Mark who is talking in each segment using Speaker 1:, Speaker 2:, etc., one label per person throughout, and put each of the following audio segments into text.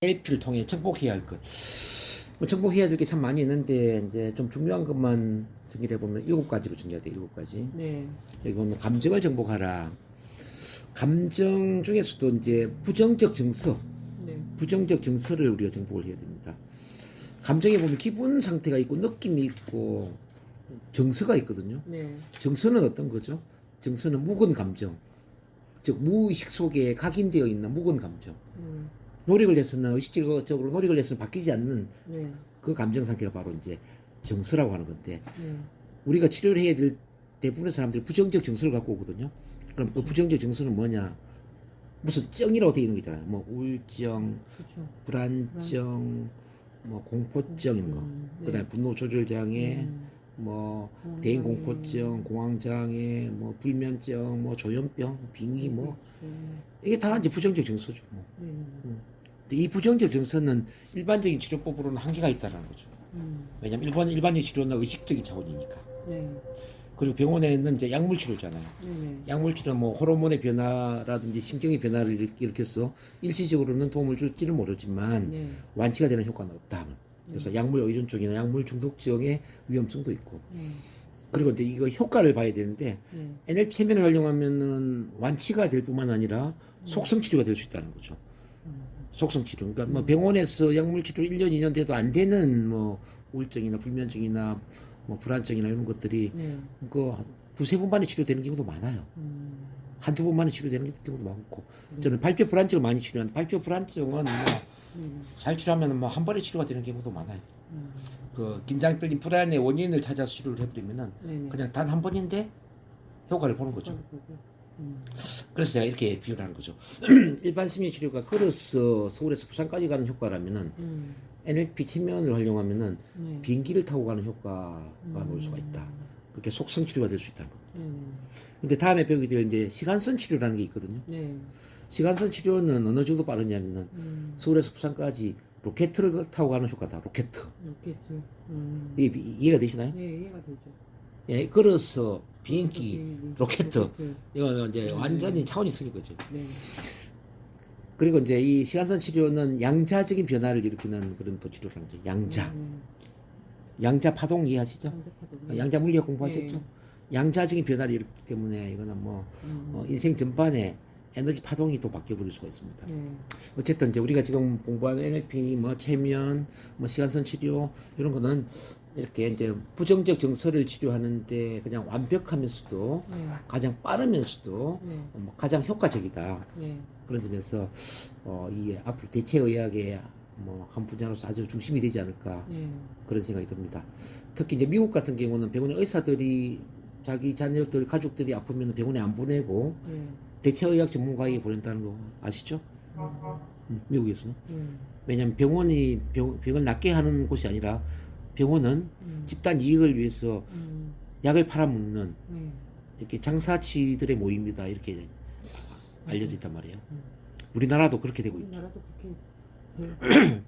Speaker 1: LP를 통해 정복해야 할 것. 뭐 정복해야 될 게 참 많이 있는데 이제 좀 중요한 것만 정리해 보면 7가지로 정리해야 돼. 7가지.
Speaker 2: 네.
Speaker 1: 여기 보면 감정을 정복하라. 감정 중에서도 이제 부정적 정서,
Speaker 2: 네.
Speaker 1: 부정적 정서를 우리가 정복을 해야 됩니다. 감정에 보면 기분 상태가 있고 느낌이 있고 정서가 있거든요.
Speaker 2: 네.
Speaker 1: 정서는 어떤 거죠? 정서는 묵은 감정, 즉 무의식 속에 각인되어 있는 묵은 감정. 노력을 해서는 의식적으로 노력을 해서는 바뀌지 않는
Speaker 2: 네.
Speaker 1: 그 감정 상태가 바로 이제 정서라고 하는 건데,
Speaker 2: 네.
Speaker 1: 우리가 치료를 해야 될 대부분의 사람들이 부정적 정서를 갖고 오거든요. 그럼 그 부정적 정서는 뭐냐? 무슨 정이라고 되어 있는 거 있잖아요. 뭐 우울증,
Speaker 2: 그렇죠.
Speaker 1: 불안증, 뭐 공포증 이런 거.
Speaker 2: 네.
Speaker 1: 그다음에 분노 조절 장애, 뭐 대인 공포증, 공황 장애, 뭐 불면증, 뭐 조현병, 빙의, 뭐 이게 다 이제 부정적 정서죠. 뭐.
Speaker 2: 네.
Speaker 1: 근데 이 부정적 정서는 일반적인 치료법으로는 한계가 있다는 거죠. 왜냐하면 일반적인 치료는 의식적인 차원이니까.
Speaker 2: 네.
Speaker 1: 그리고 병원에는 이제 약물 치료잖아요.
Speaker 2: 네.
Speaker 1: 약물 치료는 뭐 호르몬의 변화라든지 신경의 변화를 일으켜서 일시적으로는 도움을 줄지는 모르지만
Speaker 2: 네.
Speaker 1: 완치가 되는 효과는 없다. 그래서 약물 의존 쪽이나 약물 중독증의 위험성도 있고.
Speaker 2: 네.
Speaker 1: 그리고 이제 이거 효과를 봐야 되는데
Speaker 2: 네.
Speaker 1: NLP 체면을 활용하면은 완치가 될 뿐만 아니라 속성 치료가 될 수 있다는 거죠. 속성 치료. 그러니까 뭐 병원에서 약물 치료 1년, 2년 돼도 안 되는 뭐 우울증이나 불면증이나 뭐 불안증이나 이런 것들이
Speaker 2: 네.
Speaker 1: 그 두세 번 만에 치료되는 경우도 많아요. 한두 번 만에 치료되는 경우도 많고. 저는 발표 불안증을 많이 치료하는데 발표 불안증은 뭐 잘 치료하면 뭐 한 번에 치료가 되는 경우도 많아요. 그 긴장 떨림 불안의 원인을 찾아서 치료를 해버리면은
Speaker 2: 네네.
Speaker 1: 그냥 단 한 번인데 효과를 보는 거죠. 그래서 제가 이렇게 비유를 하는 거죠. 일반 심리치료가 걸어서 서울에서 부산까지 가는 효과라면은 NLP 체면을 활용하면은
Speaker 2: 네.
Speaker 1: 비행기를 타고 가는 효과가 올 수가 있다. 그렇게 속성 치료가 될 수 있다는 겁니다.
Speaker 2: 네.
Speaker 1: 근데 다음에 배우게 될 이제 시간선 치료라는 게 있거든요.
Speaker 2: 네.
Speaker 1: 시간선 치료는 어느 정도 빠르냐면은 서울에서 부산까지 로켓을 타고 가는 효과다. 로켓.
Speaker 2: 로켓.
Speaker 1: 이해가 되시나요?
Speaker 2: 네, 이해가 되죠.
Speaker 1: 예, 걸어서 비행기,
Speaker 2: 비행기,
Speaker 1: 로켓.
Speaker 2: 로켓.
Speaker 1: 이거 이제 완전히 차원이 틀린 거죠.
Speaker 2: 네.
Speaker 1: 그리고 이제 이 시간선 치료는 양자적인 변화를 일으키는 그런 또 치료라는 거죠. 양자. 양자 파동 이해하시죠?
Speaker 2: 상대파도.
Speaker 1: 양자 물리학 공부하셨죠?
Speaker 2: 네.
Speaker 1: 양자적인 변화를 일으키기 때문에 이거는 뭐 인생 전반에 에너지 파동이 또 바뀌어 버릴 수가 있습니다.
Speaker 2: 네.
Speaker 1: 어쨌든 이제 우리가 지금 공부하는 NLP, 뭐 체면, 뭐 시간선 치료 이런 거는 이렇게 이제 부정적 정서를 치료하는데 그냥 완벽하면서도
Speaker 2: 네.
Speaker 1: 가장 빠르면서도
Speaker 2: 네.
Speaker 1: 뭐 가장 효과적이다.
Speaker 2: 네.
Speaker 1: 그런 점에서 이 앞으로 대체의학의 뭐 한 분야로서 아주 중심이 되지 않을까
Speaker 2: 네.
Speaker 1: 그런 생각이 듭니다. 특히 이제 미국 같은 경우는 병원의 의사들이 자기 자녀들 가족들이 아프면 병원에 안 보내고
Speaker 2: 네.
Speaker 1: 대체의학 전문가에게 보낸다는 거 아시죠? 미국에서는.
Speaker 2: 네.
Speaker 1: 왜냐하면 병원이 병을 낫게 하는 곳이 아니라 병원은 집단 이익을 위해서 약을 팔아먹는
Speaker 2: 네.
Speaker 1: 이렇게 장사치들의 모임이다 이렇게 알려져 있단 말이에요. 우리나라도 그렇게 되고 있죠.
Speaker 2: 우리나라도 그렇게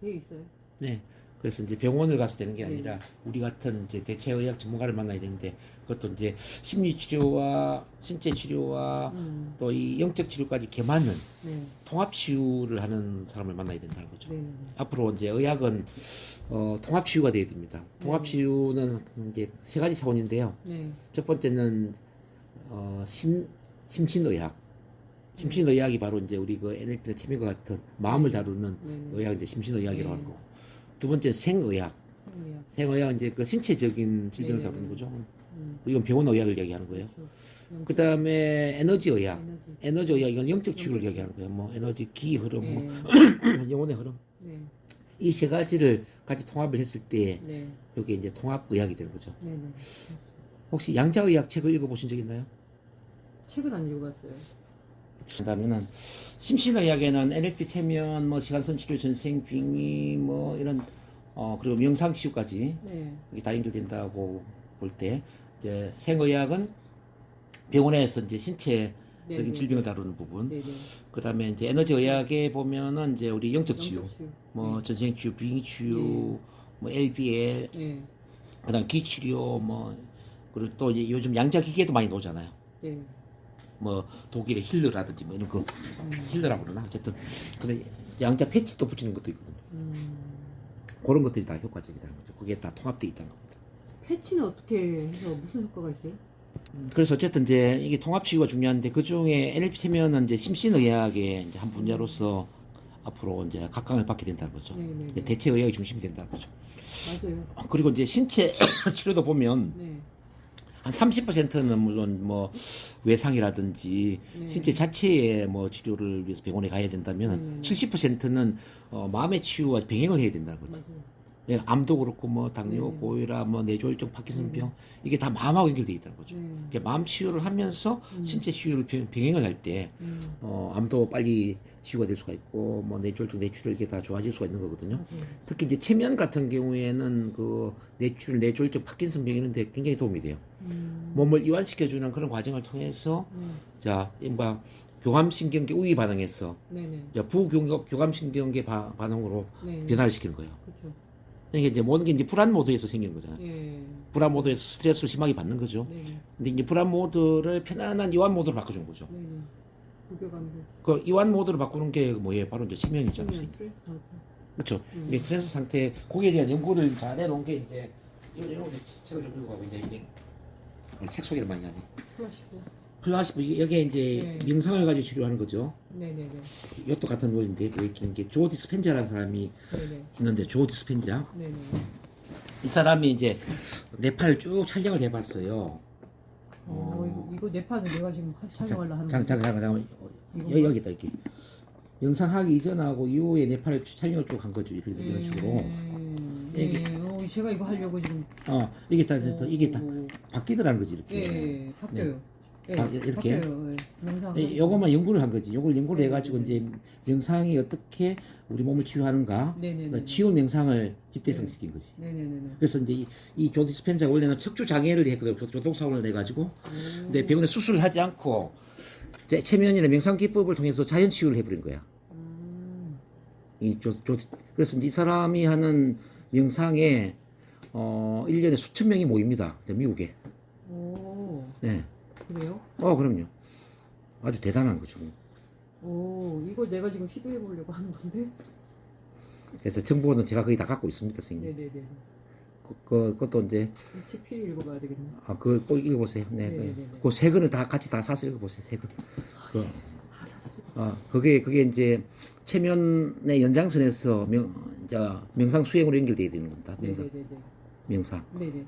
Speaker 2: 되어 있어요.
Speaker 1: 네. 그래서 이제 병원을 가서 되는 게
Speaker 2: 네.
Speaker 1: 아니라 우리 같은 이제 대체의학 전문가를 만나야 되는데 그것도 이제 심리치료와 신체치료와 또 이 영적 치료까지 겸하는
Speaker 2: 네.
Speaker 1: 통합치유를 하는 사람을 만나야 된다는 거죠.
Speaker 2: 네.
Speaker 1: 앞으로 이제 의학은 통합치유가 돼야 됩니다. 통합치유는 이제 세 가지 차원인데요.
Speaker 2: 네.
Speaker 1: 첫 번째는 심신의학. 심신의학이 바로 이제 우리 그 NLP나 체면과 같은 마음을 다루는 의학 이제 심신의학이라고 하는 거고. 두 번째 생의학.
Speaker 2: 생리학.
Speaker 1: 생의학은 이제 그 신체적인 질병을
Speaker 2: 네.
Speaker 1: 다루는 거죠. 이건 병원 의학을 얘기하는 거예요. 그 다음에 에너지의학. 에너지의학 이건 영적 치유를 얘기하는 거예요. 뭐 에너지 기 흐름,
Speaker 2: 네.
Speaker 1: 뭐 영혼의 흐름.
Speaker 2: 네.
Speaker 1: 이 세 가지를 같이 통합을 했을 때
Speaker 2: 네.
Speaker 1: 이게 이제 통합의학이 되는 거죠.
Speaker 2: 네. 네.
Speaker 1: 혹시 양자의학 책을 읽어보신 적 있나요?
Speaker 2: 책은 안 읽어봤어요.
Speaker 1: 그다음에는 심신의학에는 NLP 체면, 뭐 시간선 치료, 전생 빙의, 뭐 이런 그리고 명상 치유까지
Speaker 2: 네.
Speaker 1: 이게 다 연결된다고 볼 때 이제 생의학은 병원에서 이제 신체적인
Speaker 2: 네네.
Speaker 1: 질병을 다루는 부분.
Speaker 2: 네. 네.
Speaker 1: 그다음에 이제 에너지의학에 보면은 이제 우리 영적 치유,
Speaker 2: 영적 치유.
Speaker 1: 뭐 전생 치유, 빙의 치유,
Speaker 2: 네.
Speaker 1: 뭐 LBL,
Speaker 2: 네.
Speaker 1: 그다음 기치료, 뭐 그리고 또 이제 요즘 양자 기계도 많이 나오잖아요.
Speaker 2: 네.
Speaker 1: 뭐 독일의 힐러라든지 뭐 이런 거 힐러라고 그러나 어쨌든 근데 양자 패치도 붙이는 것도 있거든요. 그런 것들이 다 효과적이라는 거죠. 그게 다 통합되어 있다는 겁니다.
Speaker 2: 패치는 어떻게 해서 무슨 효과가 있어요?
Speaker 1: 그래서 어쨌든 이제 이게 통합 치유가 중요한데 그 중에 NLP 체면은 이제 심신의학의 이제 한 분야로서 앞으로 이제 각광을 받게 된다는 거죠.
Speaker 2: 네네네.
Speaker 1: 대체 의학의 중심이 된다는 거죠.
Speaker 2: 맞아요.
Speaker 1: 그리고 이제 신체 치료도 보면
Speaker 2: 네.
Speaker 1: 한 30%는 물론 뭐 외상이라든지
Speaker 2: 네.
Speaker 1: 신체 자체의 뭐 치료를 위해서 병원에 가야 된다면 70%는 마음의 치유와 병행을 해야 된다는 거죠.
Speaker 2: 맞아요.
Speaker 1: 예, 암도 그렇고 뭐 당뇨,
Speaker 2: 네.
Speaker 1: 고혈압, 뭐 뇌졸중, 파킨슨병 이게 다 마음하고 연결돼 있다는 거죠.
Speaker 2: 네.
Speaker 1: 이렇게 마음 치유를 하면서 신체 치유를 병행을 할 때
Speaker 2: 음.
Speaker 1: 암도 빨리 치유가 될 수가 있고 뭐 뇌졸중, 뇌출혈 이게 다 좋아질 수가 있는 거거든요.
Speaker 2: 맞아요.
Speaker 1: 특히 이제 체면 같은 경우에는 그 뇌출혈, 뇌졸중, 파킨슨병 이런 데 굉장히 도움이 돼요. 몸을 이완시켜주는 그런 과정을 통해서 자, 뭐 교감신경계 우위 반응에서
Speaker 2: 네네.
Speaker 1: 부교감신경계 반응으로
Speaker 2: 네.
Speaker 1: 변화를 시키는 거예요.
Speaker 2: 그렇죠.
Speaker 1: 이게 이제 모든 게 이제 불안 모드에서 생기는 거잖아요.
Speaker 2: 예.
Speaker 1: 불안 모드에서 스트레스를 심하게 받는 거죠.
Speaker 2: 네.
Speaker 1: 근데 이제 불안 모드를 편안한 이완 모드로 바꿔주는 거죠.
Speaker 2: 네네. 부교감도.
Speaker 1: 그 이완 모드로 바꾸는 게 뭐예요? 바로 이제 치명이잖아요.
Speaker 2: 스트레스 상태.
Speaker 1: 그렇죠. 이게 스트레스 상태, 거기에 대한 연구를 잘 해놓은 게 이제 이런 책을 좀 읽어가고 이제 오늘 책 소개를 많이 하네.
Speaker 2: 플라시보.
Speaker 1: 플라시보 여기에 이제
Speaker 2: 네.
Speaker 1: 명상을 가지고 치료하는 거죠.
Speaker 2: 네네네.
Speaker 1: 이것도 같은 원리인데 그 게 조 디스펜자라는 사람이
Speaker 2: 네네.
Speaker 1: 있는데 조 디스펜자
Speaker 2: 네네.
Speaker 1: 이 사람이 이제 내 팔을 쭉 촬영을 해봤어요.
Speaker 2: 이거 내 판을 내가 지금 촬영하려 하는
Speaker 1: 잠깐
Speaker 2: 이건가?
Speaker 1: 여기 있다 이렇게 영상하기 이전하고 이후에 내 팔을 촬영을 쭉 한 거죠 이런 식으로. 이게-
Speaker 2: 네. 제가 이거 하려고 지금.
Speaker 1: 이게 다
Speaker 2: 오.
Speaker 1: 바뀌더라는 거지 이렇게.
Speaker 2: 예. 바뀌어요. 예.
Speaker 1: 이렇게?
Speaker 2: 바뀌어요. 예. 영상.
Speaker 1: 요것만 연구를 한 거지. 요걸 연구를
Speaker 2: 네,
Speaker 1: 해가지고
Speaker 2: 네,
Speaker 1: 이제 명상이 어떻게 우리 몸을 치유하는가,
Speaker 2: 네네네.
Speaker 1: 치유 명상을 집대성시킨 거지.
Speaker 2: 네네네.
Speaker 1: 그래서 이제 조 디스펜자가 원래는 척추 장애를 했거든요. 교통사고를 내가지고. 근데 병원에 수술을 하지 않고 체면이나 명상 기법을 통해서 자연 치유를 해버린 거야. 그래서 이제 이 사람이 하는 명상에 1년에 수천 명이 모입니다. 미국에.
Speaker 2: 오.
Speaker 1: 네.
Speaker 2: 그래요?
Speaker 1: 그럼요. 아주 대단한 거죠.
Speaker 2: 오. 이거 내가 지금 시도해 보려고 하는 건데.
Speaker 1: 그래서 정보는 제가 거의 다 갖고 있습니다, 선생님.
Speaker 2: 네네네.
Speaker 1: 그것도 이제
Speaker 2: 이 책 필히 읽어봐야 되겠네.
Speaker 1: 꼭 읽어보세요. 네,
Speaker 2: 네네네.
Speaker 1: 그 세 권을 다 같이 다 사서 읽어보세요. 세 권.
Speaker 2: 다 사서.
Speaker 1: 그게 이제 체면의 연장선에서 명상 수행으로 연결되어야 되는 겁니다.
Speaker 2: 네네네네.
Speaker 1: 명상.
Speaker 2: 네네.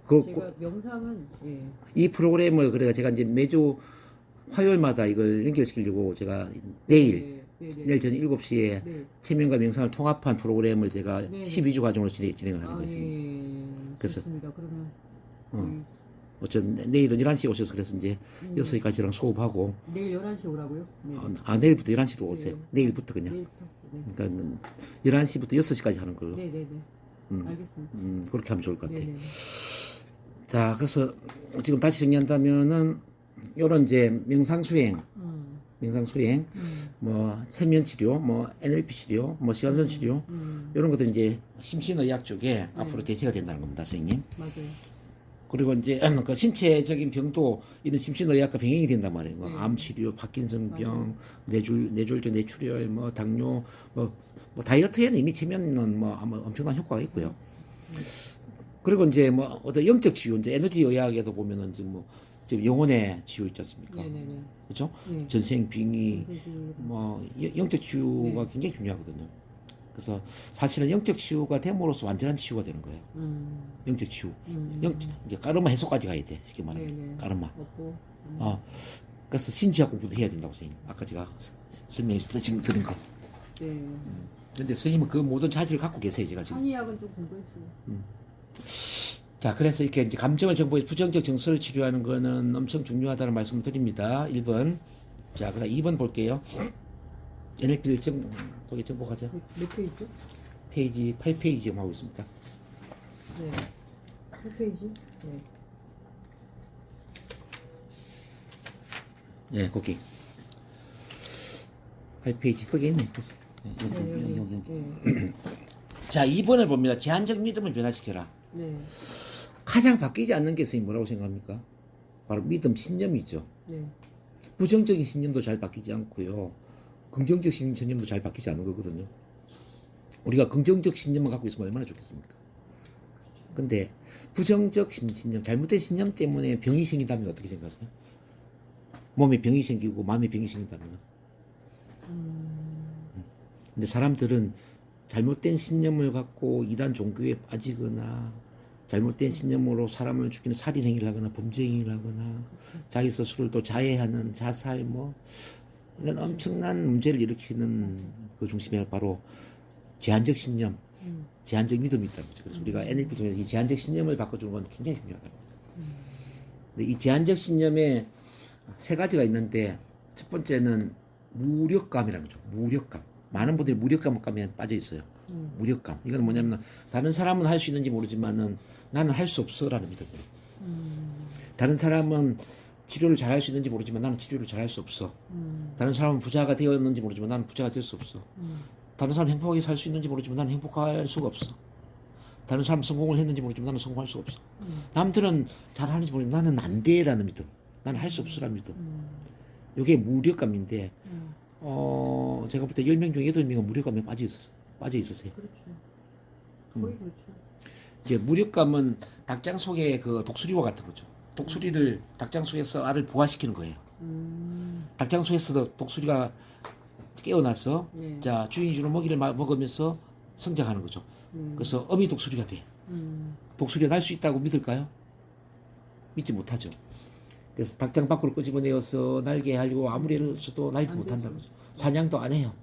Speaker 1: 그,
Speaker 2: 제가 명상은 예.
Speaker 1: 이 프로그램을 제가 이제 매주 화요일마다 이걸 연결시키려고 제가 내일
Speaker 2: 네네.
Speaker 1: 저녁 7시에
Speaker 2: 네.
Speaker 1: 체면과 명상을 통합한 프로그램을 제가
Speaker 2: 네네.
Speaker 1: 12주 과정으로 진행을 하는 거예요.
Speaker 2: 예.
Speaker 1: 그래서-
Speaker 2: 좋습니다. 그러면
Speaker 1: 내일은 11시에 오셔서 그래서 이제 6시까지랑 수업하고
Speaker 2: 내일 11시 오라고요? 네.
Speaker 1: 내일부터 11시로 오세요.
Speaker 2: 네.
Speaker 1: 내일부터 그냥.
Speaker 2: 내일부터. 네.
Speaker 1: 그러니까 11시부터 6시까지 하는 걸로.
Speaker 2: 네네네. 알겠습니다.
Speaker 1: 그렇게 하면 좋을 것 같아요.
Speaker 2: 네네.
Speaker 1: 자, 그래서 지금 다시 정리한다면은 요런 이제 명상 수행, 뭐 체면 치료, 뭐 NLP 치료, 뭐 시간선 치료 이런 것들 이제 심신의학 쪽에 앞으로 대세가 된다는 겁니다, 선생님.
Speaker 2: 맞아요.
Speaker 1: 그리고 이제 그 신체적인 병도 이런 심신의학과 병행이 된단 말이에요. 뭐
Speaker 2: 네.
Speaker 1: 암 치료, 파킨슨병, 뇌졸중, 뇌출혈, 뭐 당뇨, 뭐 다이어트에는 이미 체면은 뭐 아마 엄청난 효과가 있고요. 그리고 이제 뭐 어떤 영적 치유, 이제 에너지 의학에도 보면은 지금 영혼의 치유 있지 않습니까?
Speaker 2: 네네네.
Speaker 1: 그렇죠?
Speaker 2: 네.
Speaker 1: 전생 빙의,
Speaker 2: 그래서
Speaker 1: 뭐 영적 치유가
Speaker 2: 네.
Speaker 1: 굉장히 중요하거든요. 그래서 사실은 영적 치유가 됨으로써 완전한 치유가 되는 거예요. 영적 치유. 이제 까르마 해소까지 가야 돼. 쉽게 말하면
Speaker 2: 네네.
Speaker 1: 까르마.
Speaker 2: 없고.
Speaker 1: 그래서 신지학 공부도 해야 된다고 선생님. 아까 제가 설명했을 때 지금 드린 거.
Speaker 2: 네.
Speaker 1: 근데 선생님은 그 모든 자질을 갖고 계세요. 제가 지금.
Speaker 2: 한의학은 좀 공부했어요.
Speaker 1: 자, 그래서 이렇게 이제 감정을 정보해 부정적 정서를 치료하는 거는 엄청 중요하다는 말씀을 드립니다. 1번. 자, 그럼 2번 볼게요. NLP를 거기 정복하자.
Speaker 2: 몇 페이지?
Speaker 1: 페이지 8페이지 지금 하고 있습니다.
Speaker 2: 네. 8페이지? 네.
Speaker 1: 예, 거기. 8페이지. 거기 있네. 여기.
Speaker 2: 네.
Speaker 1: 자, 2번을 봅니다. 제한적 믿음을 변화시켜라.
Speaker 2: 네.
Speaker 1: 가장 바뀌지 않는 게 선생님 뭐라고 생각합니까? 바로 믿음, 신념이죠.
Speaker 2: 네.
Speaker 1: 부정적인 신념도 잘 바뀌지 않고요. 긍정적 신념도 잘 바뀌지 않은 거거든요. 우리가 긍정적 신념만 갖고 있으면 얼마나 좋겠습니까? 근데 부정적 신념, 잘못된 신념 때문에 병이 생긴다면 어떻게 생각하세요? 몸에 병이 생기고 마음에 병이 생긴다면. 근데 사람들은 잘못된 신념을 갖고 이단 종교에 빠지거나 잘못된 신념으로 사람을 죽이는 살인 행위를 하거나 범죄 행위를 하거나 자기 스스로를 또 자해하는 자살 뭐 이런 엄청난 문제를 일으키는 그 중심에 바로 제한적 신념, 제한적 믿음이 있다는 거죠. 그래서 우리가 NLP 통해서 이 제한적 신념을 바꿔주는 건 굉장히 중요하다고. 근데 이 제한적 신념에 세 가지가 있는데 첫 번째는 무력감이라는 거죠. 무력감. 많은 분들이 무력감에 빠져 있어요. 무력감. 이건 뭐냐면 다른 사람은 할 수 있는지 모르지만은 나는 할 수 없어라는 믿음이에요. 다른 사람은 치료를 잘할 수 있는지 모르지만 나는 치료를 잘할 수 없어. 다른 사람은 부자가 되었는지 모르지만 나는 부자가 될 수 없어. 다른 사람은 행복하게 살 수 있는지 모르지만 나는 행복할 수가 없어. 다른 사람은 성공을 했는지 모르지만 나는 성공할 수 없어. 남들은 잘하는지 모르지만 나는 안 돼라는 믿음. 나는 할 수 없어라는 믿음. 이게 무력감인데 제가 볼 때 10명 중에 8명은 무력감에 빠져 있었어요.
Speaker 2: 그렇죠. 거의 그렇죠.
Speaker 1: 이제 무력감은 닭장 속의 그 독수리와 같은 거죠. 독수리를 닭장 속에서 알을 부화시키는 거예요. 닭장 속에서도 독수리가 깨어나서
Speaker 2: 네.
Speaker 1: 자 주인이 주는 먹이를 먹으면서 성장하는 거죠. 그래서 어미 독수리가 돼. 독수리가 날 수 있다고 믿을까요? 믿지 못하죠. 그래서 닭장 밖으로 끄집어내어서 날게 하려고 아무리 해서도 날지 못한다는 거죠. 사냥도 안 해요.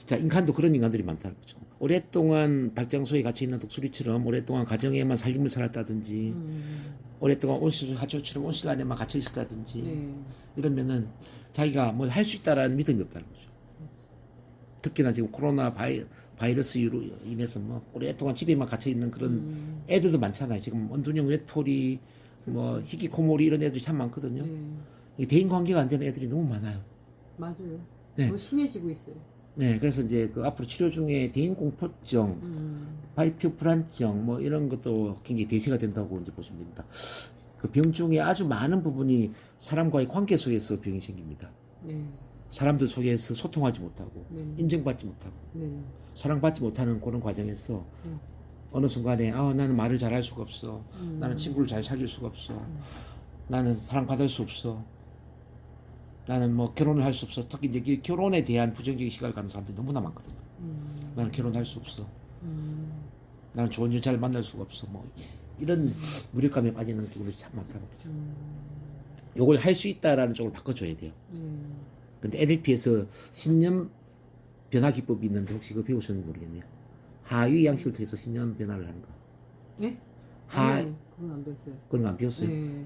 Speaker 1: 자, 인간도 그런 인간들이 많다는 거죠. 오랫동안 닭장 속에 갇혀 있는 독수리처럼 오랫동안 가정에만 살림을 살았다든지 오랫동안 온실 하초처럼 온실 안에만 갇혀 있었다든지
Speaker 2: 네.
Speaker 1: 이러면은 자기가 뭘 할 수 있다라는 믿음이 없다는 거죠. 특히나 지금 코로나 바이러스로 인해서 뭐 오랫동안 집에만 갇혀 있는 그런 애들도 많잖아요. 지금 원둔형 외톨이 뭐 히키코모리 이런 애들이 참 많거든요. 이 대인 관계가 안 되는 애들이 너무 많아요.
Speaker 2: 맞아요.
Speaker 1: 네.
Speaker 2: 더 심해지고 있어요.
Speaker 1: 네, 그래서 이제 그 앞으로 치료 중에 대인 공포증, 발표 불안증 뭐 이런 것도 굉장히 대세가 된다고 이제 보시면 됩니다. 그 병 중에 아주 많은 부분이 사람과의 관계 속에서 병이 생깁니다.
Speaker 2: 네.
Speaker 1: 사람들 속에서 소통하지 못하고
Speaker 2: 네.
Speaker 1: 인정받지 못하고
Speaker 2: 네.
Speaker 1: 사랑받지 못하는 그런 과정에서 어느 순간에 나는 말을 잘할 수가 없어. 나는 친구를 잘 사귈 수가 없어. 나는 사랑받을 수 없어. 나는 뭐 결혼을 할 수 없어. 특히 이제 결혼에 대한 부정적인 시각을 갖는 사람들이 너무나 많거든요. 나는 결혼할 수 없어. 나는 좋은 여자를 만날 수가 없어. 뭐 이런 무력감에 빠지는 경우들이 참 많다는 거죠. 요걸 할 수 있다라는 쪽을 바꿔줘야 돼요. 근데 NLP에서 신념 변화 기법이 있는데 혹시 그거 배우셨는지 모르겠네요. 하위 양식을 통해서 신념 변화를 하는 거.
Speaker 2: 네?
Speaker 1: 아니,
Speaker 2: 그건 안 배웠어요.
Speaker 1: 그건 안 배웠어요.
Speaker 2: 네.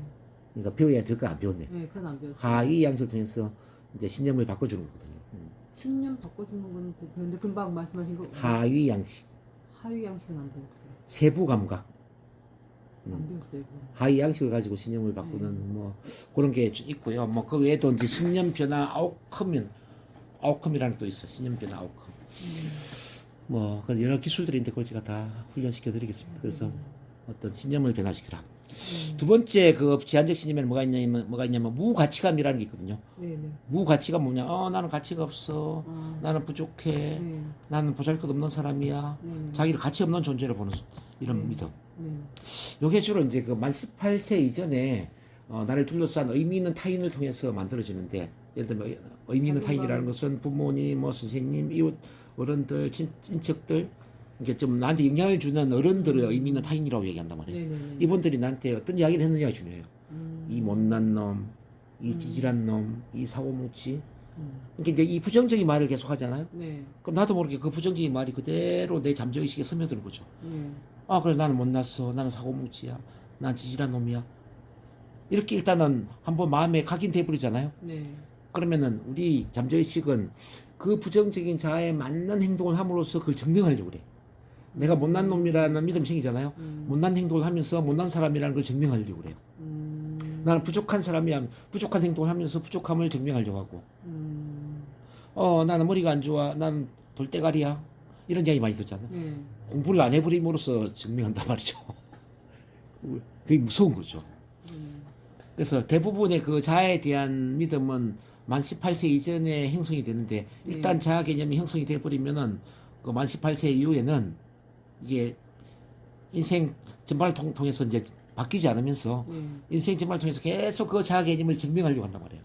Speaker 1: 그러니까 배워야 될 거 안 배웠네.
Speaker 2: 네, 그건 안 배웠어요.
Speaker 1: 하위 양식을 통해서 이제 신념을 바꿔주는 거거든요.
Speaker 2: 신념 바꿔주는 건 배웠는데 금방 말씀하신 거
Speaker 1: 하위 양식,
Speaker 2: 하위 양식은 안 배웠어요.
Speaker 1: 세부 감각.
Speaker 2: 안 배웠어요. 그건.
Speaker 1: 하위 양식을 가지고 신념을 바꾸는 뭐 그런 게 있고요. 뭐 그 외에도 이제 신념 변화 아웃컴이라는 것도 있어요. 신념 변화 아웃컴. 뭐 그런 여러 기술들이 있는데 그걸 제가 다 훈련시켜 드리겠습니다. 그래서 어떤 신념을 변화시키라. 두 번째 그 제한적 신념에는 뭐가 있냐면 무가치감이라는 게 있거든요.
Speaker 2: 네네.
Speaker 1: 무가치가 뭐냐? 나는 가치가 없어. 나는 부족해.
Speaker 2: 네.
Speaker 1: 나는 보잘것없는 사람이야. 자기를 가치 없는 존재로 보는 이런 믿음.
Speaker 2: 네.
Speaker 1: 요게 주로 이제 그 만 18세 이전에 나를 둘러싼 의미 있는 타인을 통해서 만들어지는데 예를 들면 의미 있는 타인이라는 것은 부모님, 뭐 선생님, 이웃, 어른들, 친척들 이게 좀 나한테 영향을 주는 어른들을 의미 있는 타인이라고 얘기한단 말이에요.
Speaker 2: 네네네.
Speaker 1: 이분들이 나한테 어떤 이야기를 했느냐가 중요해요. 이 못난 놈, 이 찌질한 놈, 이 사고뭉치. 그러니까 이제 이 부정적인 말을 계속 하잖아요.
Speaker 2: 네.
Speaker 1: 그럼 나도 모르게 그 부정적인 말이 그대로 내 잠재의식에 스며드는 거죠.
Speaker 2: 네.
Speaker 1: 그래 나는 못났어. 나는 사고뭉치야. 난 찌질한 놈이야. 이렇게 일단은 한번 마음에 각인돼 버리잖아요.
Speaker 2: 네.
Speaker 1: 그러면은 우리 잠재의식은 그 부정적인 자아에 맞는 행동을 함으로써 그걸 증명하려고 그래. 내가 못난 놈이라는 믿음이 생기잖아요. 못난 행동을 하면서 못난 사람이라는 걸 증명하려고 그래요. 나는 부족한 사람이야. 부족한 행동을 하면서 부족함을 증명하려고 하고. 나는 머리가 안 좋아. 나는 돌대가리야. 이런 이야기 많이 듣잖아요.
Speaker 2: 네.
Speaker 1: 공부를 안 해버림으로써 증명한단 말이죠. 그게 무서운 거죠. 그래서 대부분의 그 자아에 대한 믿음은 만 18세 이전에 형성이 되는데 일단 자아 개념이 형성이 돼 버리면은 그 만 18세 이후에는 이게 인생 전반을 통해서 이제 바뀌지 않으면서 인생 전반을 통해서 계속 그 자아 개념을 증명하려고 한단 말이에요.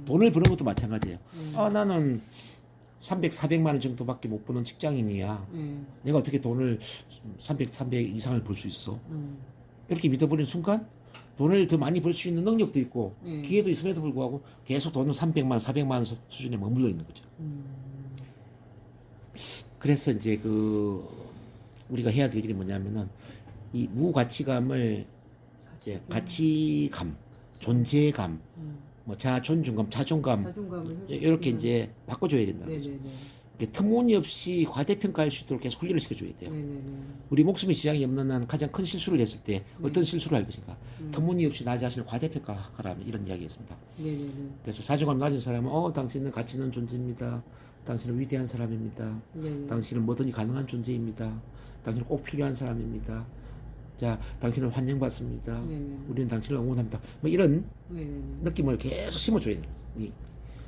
Speaker 1: 돈을 버는 것도 마찬가지예요. 아, 나는 400만 원 정도밖에 못 버는 직장인이야. 내가 어떻게 돈을 300 이상을 벌 수 있어? 이렇게 믿어버리는 순간 돈을 더 많이 벌 수 있는 능력도 있고 기회도 있음에도 불구하고 계속 돈은 300만 원, 400만 원 수준에 머물러 있는 거죠. 그래서 이제 그 우리가 해야 될 일이 뭐냐면은 이 무가치감을 이제 가치감, 존재감, 뭐 존중감, 자존감
Speaker 2: 자존감을
Speaker 1: 이렇게 이제 바꿔줘야 된다는 거죠. 이렇게 터무니없이 과대평가할 수 있도록 계속 훈련을 시켜줘야 돼요. 우리 목숨의 지장이 없는 한 가장 큰 실수를 했을 때 어떤 실수를 할 것인가. 터무니없이 나 자신을 과대평가하라 이런 이야기였습니다. 그래서 자존감 낮은 사람은 당신은 가치 있는 존재입니다. 당신은 위대한 사람입니다. 당신은 뭐든지 가능한 존재입니다. 당신은 꼭 필요한 사람입니다. 자, 당신은 환영받습니다. 우리는 당신을 응원합니다. 뭐 이런 느낌을 계속 심어줘야 돼요.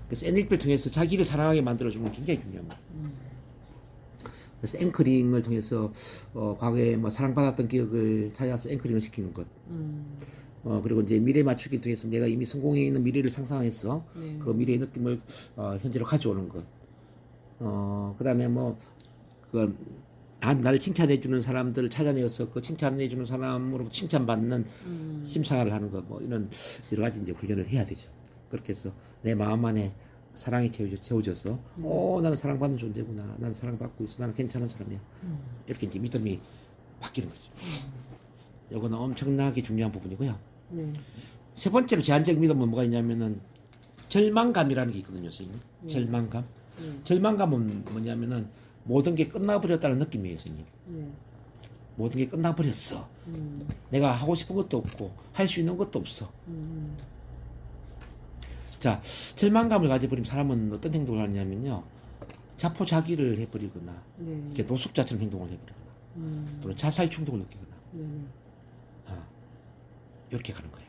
Speaker 1: 그래서 NLP를 통해서 자기를 사랑하게 만들어주는 게 굉장히 중요합니다. 그래서 앵커링을 통해서 과거에 뭐 사랑받았던 기억을 찾아서 앵커링을 시키는 것. 그리고 이제 미래 맞추기를 통해서 내가 이미 성공해 있는 미래를 상상해서 그 미래의 느낌을 현재로 가져오는 것. 그다음에 나를 칭찬해주는 사람들을 찾아내서 그 칭찬해주는 사람으로부터 칭찬받는 심사를 하는 것, 뭐 이런 여러 가지 이제 훈련을 해야 되죠. 그렇게 해서 내 마음 안에 사랑이 채워져서, 나는 사랑받는 존재구나. 나는 사랑받고 있어. 나는 괜찮은 사람이야. 이렇게 이제 믿음이 바뀌는 거죠. 이거는 엄청나게 중요한 부분이고요. 세 번째로 제한적 믿음은 뭐가 있냐면은 절망감이라는 게 있거든요, 선생님. 절망감. 절망감은 뭐냐면은 모든 게 끝나버렸다는 느낌이에요, 선생님. 모든 게 끝나버렸어. 내가 하고 싶은 것도 없고 할 수 있는 것도 없어. 자, 절망감을 가져버리면 사람은 어떤 행동을 하냐면요, 자포자기를 해버리거나 이렇게 노숙자처럼 행동을 해버리거나 또는 자살 충동을 느끼거나 이렇게 가는 거예요.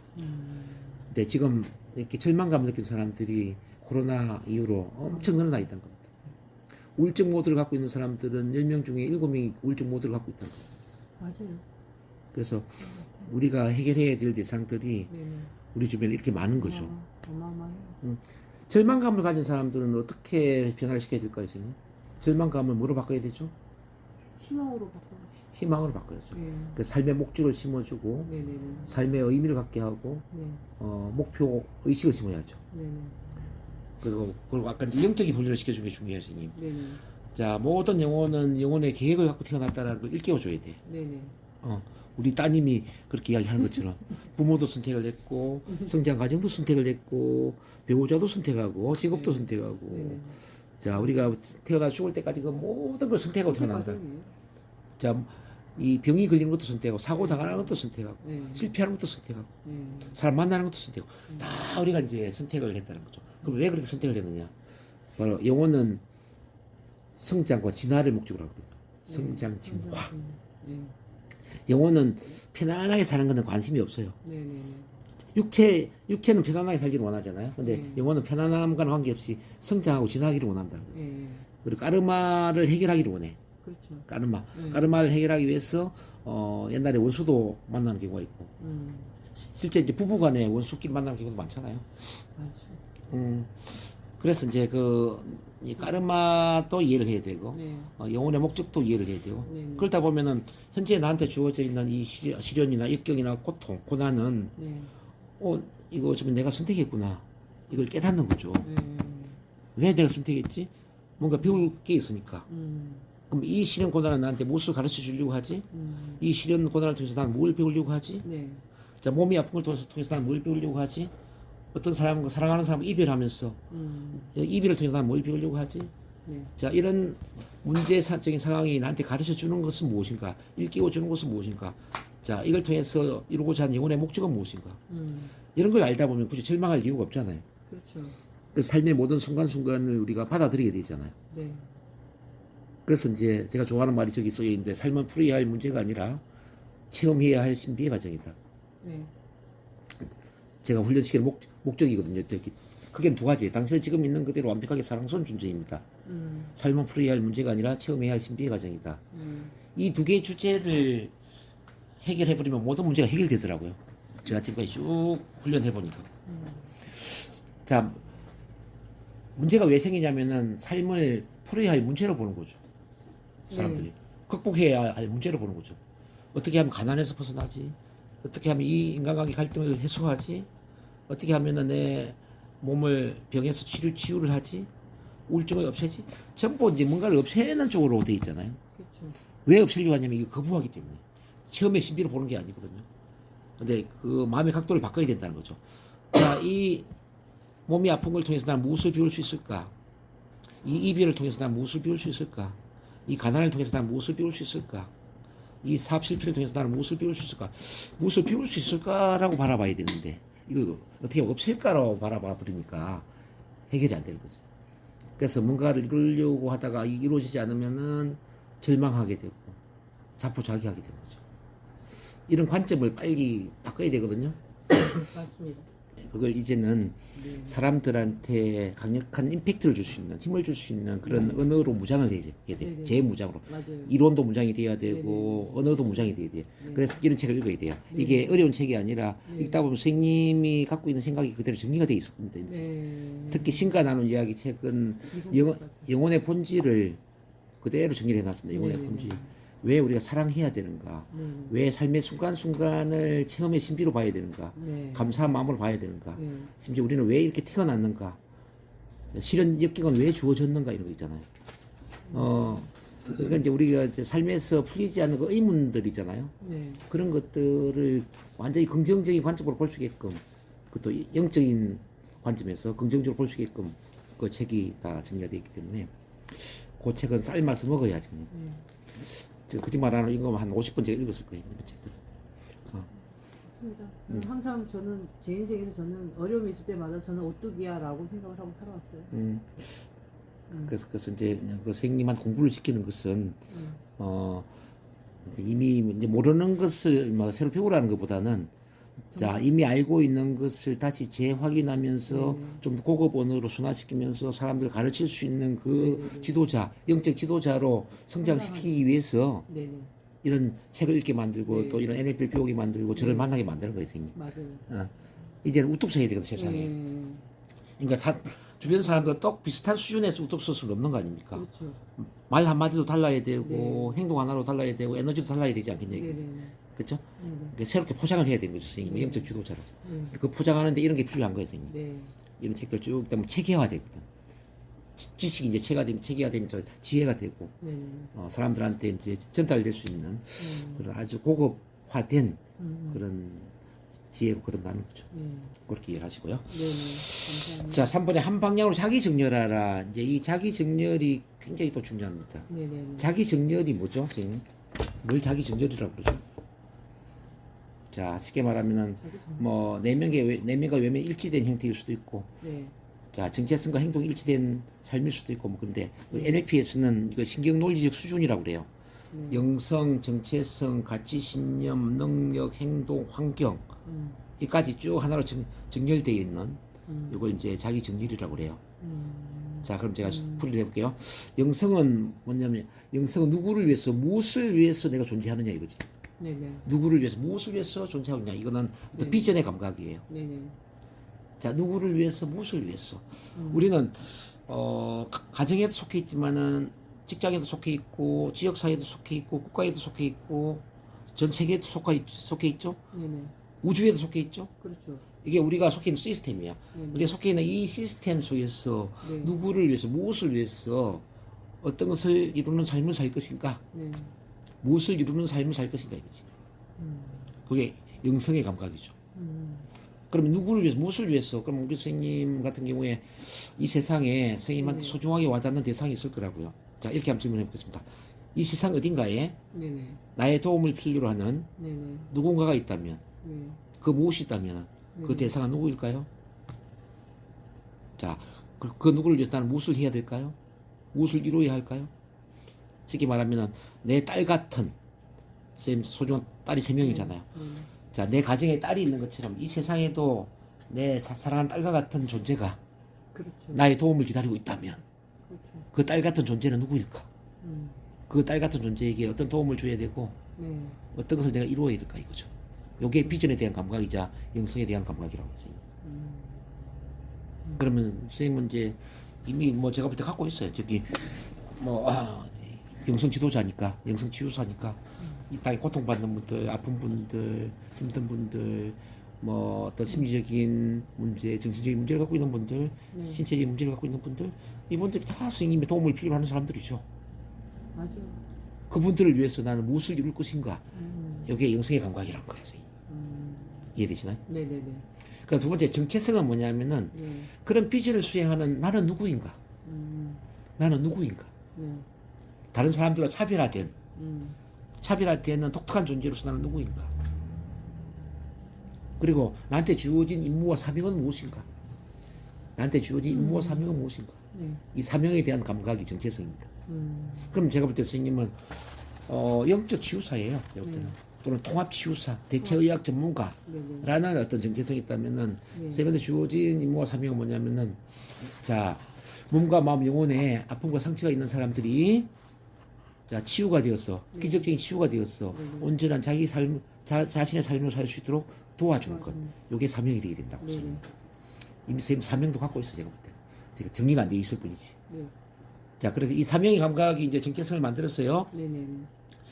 Speaker 1: 근데 지금 이렇게 절망감을 느끼는 사람들이 코로나 이후로 엄청 늘어나 있다는 겁니다. 우울증 모드를 갖고 있는 사람들은 10명 중에 7명이 우울증 모드를 갖고 있다는 겁니다.
Speaker 2: 맞아요.
Speaker 1: 그래서 우리가 해결해야 될 대상들이 우리 주변에 이렇게 많은 거죠.
Speaker 2: 어마어마해요.
Speaker 1: 절망감을 가진 사람들은 어떻게 변화를 시켜야 될까요, 선생님? 절망감을 뭐로 바꿔야 되죠?
Speaker 2: 희망으로 바꿔주시죠.
Speaker 1: 희망으로 바꿔야죠. 그 삶의 목적을 심어주고 삶의 의미를 갖게 하고 목표 의식을 심어야죠. 그리고 아까 이제 영적인 훈련을 시켜주는 게 중요해요, 선생님. 자, 모든 영혼은 영혼의 계획을 갖고 태어났다는 걸 일깨워줘야 돼. 우리 따님이 그렇게 이야기하는 것처럼 부모도 선택을 했고 성장 과정도 선택을 했고 배우자도 선택하고 직업도 선택하고 자, 우리가 태어나 죽을 때까지 그 모든 걸 선택하고 태어난다. 자, 이 병이 걸리는 것도 선택하고 사고 당하는 것도 선택하고 실패하는 것도 선택하고 사람 만나는 것도 선택하고 다 우리가 이제 선택을 했다는 거죠. 그럼 왜 그렇게 선택을 했느냐? 바로 영혼은 성장과 진화를 목적으로 하거든요. 성장, 진화. 영혼은 편안하게 사는 것은 관심이 없어요. 육체는 편안하게 살기를 원하잖아요. 근데 영혼은 편안함과는 관계없이 성장하고 진화하기를 원한다는 거죠. 그리고 까르마를 해결하기를 원해.
Speaker 2: 그렇죠.
Speaker 1: 까르마를 해결하기 위해서 옛날에 원수도 만나는 경우가 있고 실제 이제 부부간에 원수끼리 만나는 경우도 많잖아요. 그래서 이제 이 까르마도 이해를 해야 되고 영혼의 목적도 이해를 해야 되고 그러다 보면은 현재 나한테 주어져 있는 이 시련이나 역경이나 고통, 고난은 이거 좀 내가 선택했구나 이걸 깨닫는 거죠. 왜 내가 선택했지? 뭔가 배울 게 있으니까. 그럼 이 시련 고난은 나한테 무엇을 가르쳐 주려고 하지? 이 시련 고난을 통해서 난 뭘 배우려고 하지? 자, 몸이 아픈 걸 통해서 난 뭘 배우려고 하지? 어떤 사람과 사랑하는 사람과 이별하면서 이별을 통해서 난 뭘 배우려고 하지? 자, 이런 문제적인 상황이 나한테 가르쳐 주는 것은 무엇인가? 일깨워 주는 것은 무엇인가? 자, 이걸 통해서 이루고자 하는 영혼의 목적은 무엇인가? 이런 걸 알다 보면 굳이 절망할 이유가 없잖아요.
Speaker 2: 그렇죠.
Speaker 1: 그래서 삶의 모든 순간순간을 우리가 받아들이게 되잖아요. 그래서 이제 제가 좋아하는 말이 저기 써 있는데 삶은 풀어야 할 문제가 아니라 체험해야 할 신비의 과정이다. 제가 훈련시키는 목적이거든요. 이렇게 크게는 두 가지. 당신은 지금 있는 그대로 완벽하게 사랑스러운 존재입니다. 삶은 풀어야 할 문제가 아니라 체험해야 할 신비의 과정이다. 이 두 개의 주제를 해결해버리면 모든 문제가 해결되더라고요. 제가 지금까지 쭉 훈련해보니까. 자, 문제가 왜 생기냐면은 삶을 풀어야 할 문제로 보는 거죠. 사람들이. 극복해야 할 문제로 보는 거죠. 어떻게 하면 가난에서 벗어나지? 어떻게 하면 이 인간관계 갈등을 해소하지? 어떻게 하면 내 몸을 병에서 치유를 하지? 우울증을 없애지? 전부 이제 뭔가를 없애는 쪽으로 돼 있잖아요.
Speaker 2: 그렇죠.
Speaker 1: 왜 없애려고 하냐면 이거 거부하기 때문에. 처음에 신비로 보는 게 아니거든요. 근데 그 마음의 각도를 바꿔야 된다는 거죠. 자, 이 몸이 아픈 걸 통해서 난 무엇을 배울 수 있을까? 이 이별을 통해서 난 무엇을 배울 수 있을까? 이 가난을 통해서 난 무엇을 배울 수 있을까? 이 사업 실패를 통해서 나는 무엇을 배울 수 있을까? 무엇을 배울 수 있을까라고 바라봐야 되는데 이걸 어떻게 없앨까라고 바라봐 버리니까 해결이 안 되는 거죠. 그래서 뭔가를 이루려고 하다가 이루어지지 않으면은 절망하게 되고 자포자기하게 되는 거죠. 이런 관점을 빨리 바꿔야 되거든요.
Speaker 2: 맞습니다.
Speaker 1: 그걸 이제는 사람들한테 강력한 임팩트를 줄 수 있는, 힘을 줄 수 있는 그런 언어로 무장을 해야 돼.
Speaker 2: 네네.
Speaker 1: 재무장으로.
Speaker 2: 맞아요.
Speaker 1: 이론도 무장이 돼야 되고, 언어도 무장이 돼야 돼요. 그래서 이런 책을 읽어야 돼요. 이게 어려운 책이 아니라, 읽다 보면 선생님이 갖고 있는 생각이 그대로 정리가 되어 있을 겁니다. 이제.
Speaker 2: 네.
Speaker 1: 특히 신과 나눈 이야기 책은 영혼의 본질을 그대로 정리를 해놨습니다. 영혼의 본질. 왜 우리가 사랑해야 되는가? 왜 삶의 순간순간을 체험의 신비로 봐야 되는가? 감사한 마음으로 봐야 되는가? 심지어 우리는 왜 이렇게 태어났는가? 실현 역경은 왜 주어졌는가? 이런 거 있잖아요. 그러니까 이제 우리가 이제 삶에서 풀리지 않는 그 의문들이잖아요. 그런 것들을 완전히 긍정적인 관점으로 볼 수 있게끔, 그것도 영적인 관점에서 긍정적으로 볼 수 있게끔 그 책이 다 정리가 되어 있기 때문에 그 책은 삶아서 먹어야지. 저 거짓말 안 하고 이거 한 50번 제가 읽었을 거예요. 이 책들.
Speaker 2: 맞습니다. 항상 저는 제 인생에서 저는 어려움이 있을 때마다 저는 오뚜기야라고 생각을 하고 살아왔어요.
Speaker 1: 그래서 이제 그 선생님한 공부를 시키는 것은 이미 이제 모르는 것을 뭐 새로 배우라는 것보다는 자 이미 알고 있는 것을 다시 재확인하면서 좀 고급 언어로 순화시키면서 사람들 가르칠 수 있는 그 지도자, 영적 지도자로 성장시키기 위해서 이런 책을 읽게 만들고 또 이런 NLP를 배우게 만들고 저를 만나게 만드는 거예요, 선생님.
Speaker 2: 맞아요.
Speaker 1: 이제는 우뚝 서야 되거든 세상에. 그러니까 주변 사람들 똑 비슷한 수준에서 우뚝 설 수는 없는 거 아닙니까?
Speaker 2: 그렇죠.
Speaker 1: 말 한마디도 달라야 되고 행동 하나로 달라야 되고 에너지도 달라야 되지 않겠냐 이거지. 그렇죠? 그러니까 새롭게 포장을 해야 되는 거죠, 선생님. 영적 지도자로. 그 포장하는데 이런 게 필요한 거예요, 선생님. 이런 책들 쭉 때문에 체계화 되거든. 지식이 이제 체계가 되면 지혜가 되고 사람들한테 이제 전달될 수 있는 그런 아주 고급화된 그런 지혜로 거듭나는 거죠. 그렇게 이해를 하시고요.
Speaker 2: 감사합니다.
Speaker 1: 자, 3번에 한 방향으로 자기 정렬하라. 이제 이 자기 정렬이 굉장히 또 중요합니다. 자기 정렬이 뭐죠, 선생님? 뭘 자기 정렬이라고 그러죠? 자, 쉽게 말하면은 뭐 내면과 외면이 일치된 형태일 수도 있고, 자, 정체성과 행동이 일치된 삶일 수도 있고, 뭐 근데 NLP에서는 이거 신경 논리적 수준이라고 그래요. 영성, 정체성, 가치, 신념, 능력, 행동, 환경 이까지 쭉 하나로 정렬되어 있는 이걸 이제 자기 정렬이라고 그래요. 자, 그럼 제가 풀이를 해볼게요. 영성은 뭐냐면 영성은 누구를 위해서 무엇을 위해서 내가 존재하느냐 이거지. 누구를 위해서 무엇을 위해서 존재하고 있냐 이거는 어떤 비전의 감각이에요. 자, 누구를 위해서 무엇을 위해서 우리는 가정에도 속해 있지만은 직장에도 속해 있고 지역 사회에도 속해 있고 국가에도 속해 있고 전 세계에도 속해 있죠. 우주에도 속해 있죠.
Speaker 2: 그렇죠.
Speaker 1: 이게 우리가 속해 있는 시스템이야. 우리가 속해 있는 이 시스템 속에서 누구를 위해서 무엇을 위해서 어떤 것을 이루는 삶을 살 것인가 무엇을 이루는 삶을 살 것인가 이거지. 그게 영성의 감각이죠. 그럼 누구를 위해서 무엇을 위해서 그럼 우리 선생님 같은 경우에 이 세상에 선생님한테 소중하게 와닿는 대상이 있을 거라고요. 자, 이렇게 한번 질문해 보겠습니다. 이 세상 어딘가에 나의 도움을 필요로 하는 누군가가 있다면 그 무엇이 있다면 그 대상은 누구일까요? 자, 그 누구를 위해서 나는 무엇을 해야 될까요? 무엇을 이루어야 할까요? 쉽게 말하면 내 딸 같은 선생님 소중한 딸이 3명이잖아요. 자, 내 가정에 딸이 있는 것처럼 이 세상에도 내 사랑하는 딸과 같은 존재가
Speaker 2: 그렇죠.
Speaker 1: 나의 도움을 기다리고 있다면
Speaker 2: 그렇죠.
Speaker 1: 그 딸 같은 존재는 누구일까?
Speaker 2: 음.
Speaker 1: 그 딸 같은 존재에게 어떤 도움을 줘야 되고
Speaker 2: 네.
Speaker 1: 어떤 것을 내가 이루어야 될까 이거죠. 요게 비전에 대한 감각이자 영성에 대한 감각이라고 했어요. 그러면 선생님은 이제 이미 뭐 제가 볼 때 갖고 있어요. 저기 뭐 영성 지도자니까, 영성 치유사니까 이 땅에 고통받는 분들, 아픈 분들, 힘든 분들, 뭐 어떤 심리적인 문제, 정신적인 문제를 갖고 있는 분들, 신체적인 문제를 갖고 있는 분들, 이분들이 다 선생님의 도움을 필요로 하는 사람들이죠.
Speaker 2: 맞아요.
Speaker 1: 그분들을 위해서 나는 무엇을 이룰 것인가? 이게 영성의 감각이란 거예요, 선생님. 이해되시나요?
Speaker 2: 네네네.
Speaker 1: 그러니까 두 번째 정체성은 뭐냐면은
Speaker 2: 네.
Speaker 1: 그런 비전을 수행하는 나는 누구인가? 나는 누구인가?
Speaker 2: 네.
Speaker 1: 다른 사람들과 차별화된
Speaker 2: 음.
Speaker 1: 차별화되는 독특한 존재로서 나는 누구인가? 그리고 나한테 주어진 임무와 사명은 무엇인가? 나한테 주어진 임무와 사명은 무엇인가?
Speaker 2: 네.
Speaker 1: 이 사명에 대한 감각이 정체성입니다.
Speaker 2: 음.
Speaker 1: 그럼 제가 볼 때 선생님은 영적 치유사예요. 제가 볼 때는. 또는 통합 치유사, 대체의학 전문가라는
Speaker 2: 네네.
Speaker 1: 어떤 정체성이 있다면은
Speaker 2: 네.
Speaker 1: 세면에 주어진 임무와 사명은 뭐냐면은 자 몸과 마음 영혼에 아픔과 상처가 있는 사람들이 자 치유가 되었어 기적적인 치유가 되었어 온전한 자기 삶 자신의 삶을 살 수 있도록 도와주는 것 요게 사명이 되게 된다고
Speaker 2: 네네.
Speaker 1: 생각합니다. 이미 선생님 사명도 갖고 있어 제가 볼 때는 제가 정리가 안 돼 있을 뿐이지.
Speaker 2: 네.
Speaker 1: 자 그래서 이 사명의 감각이 이제 정체성을 만들었어요.
Speaker 2: 네네.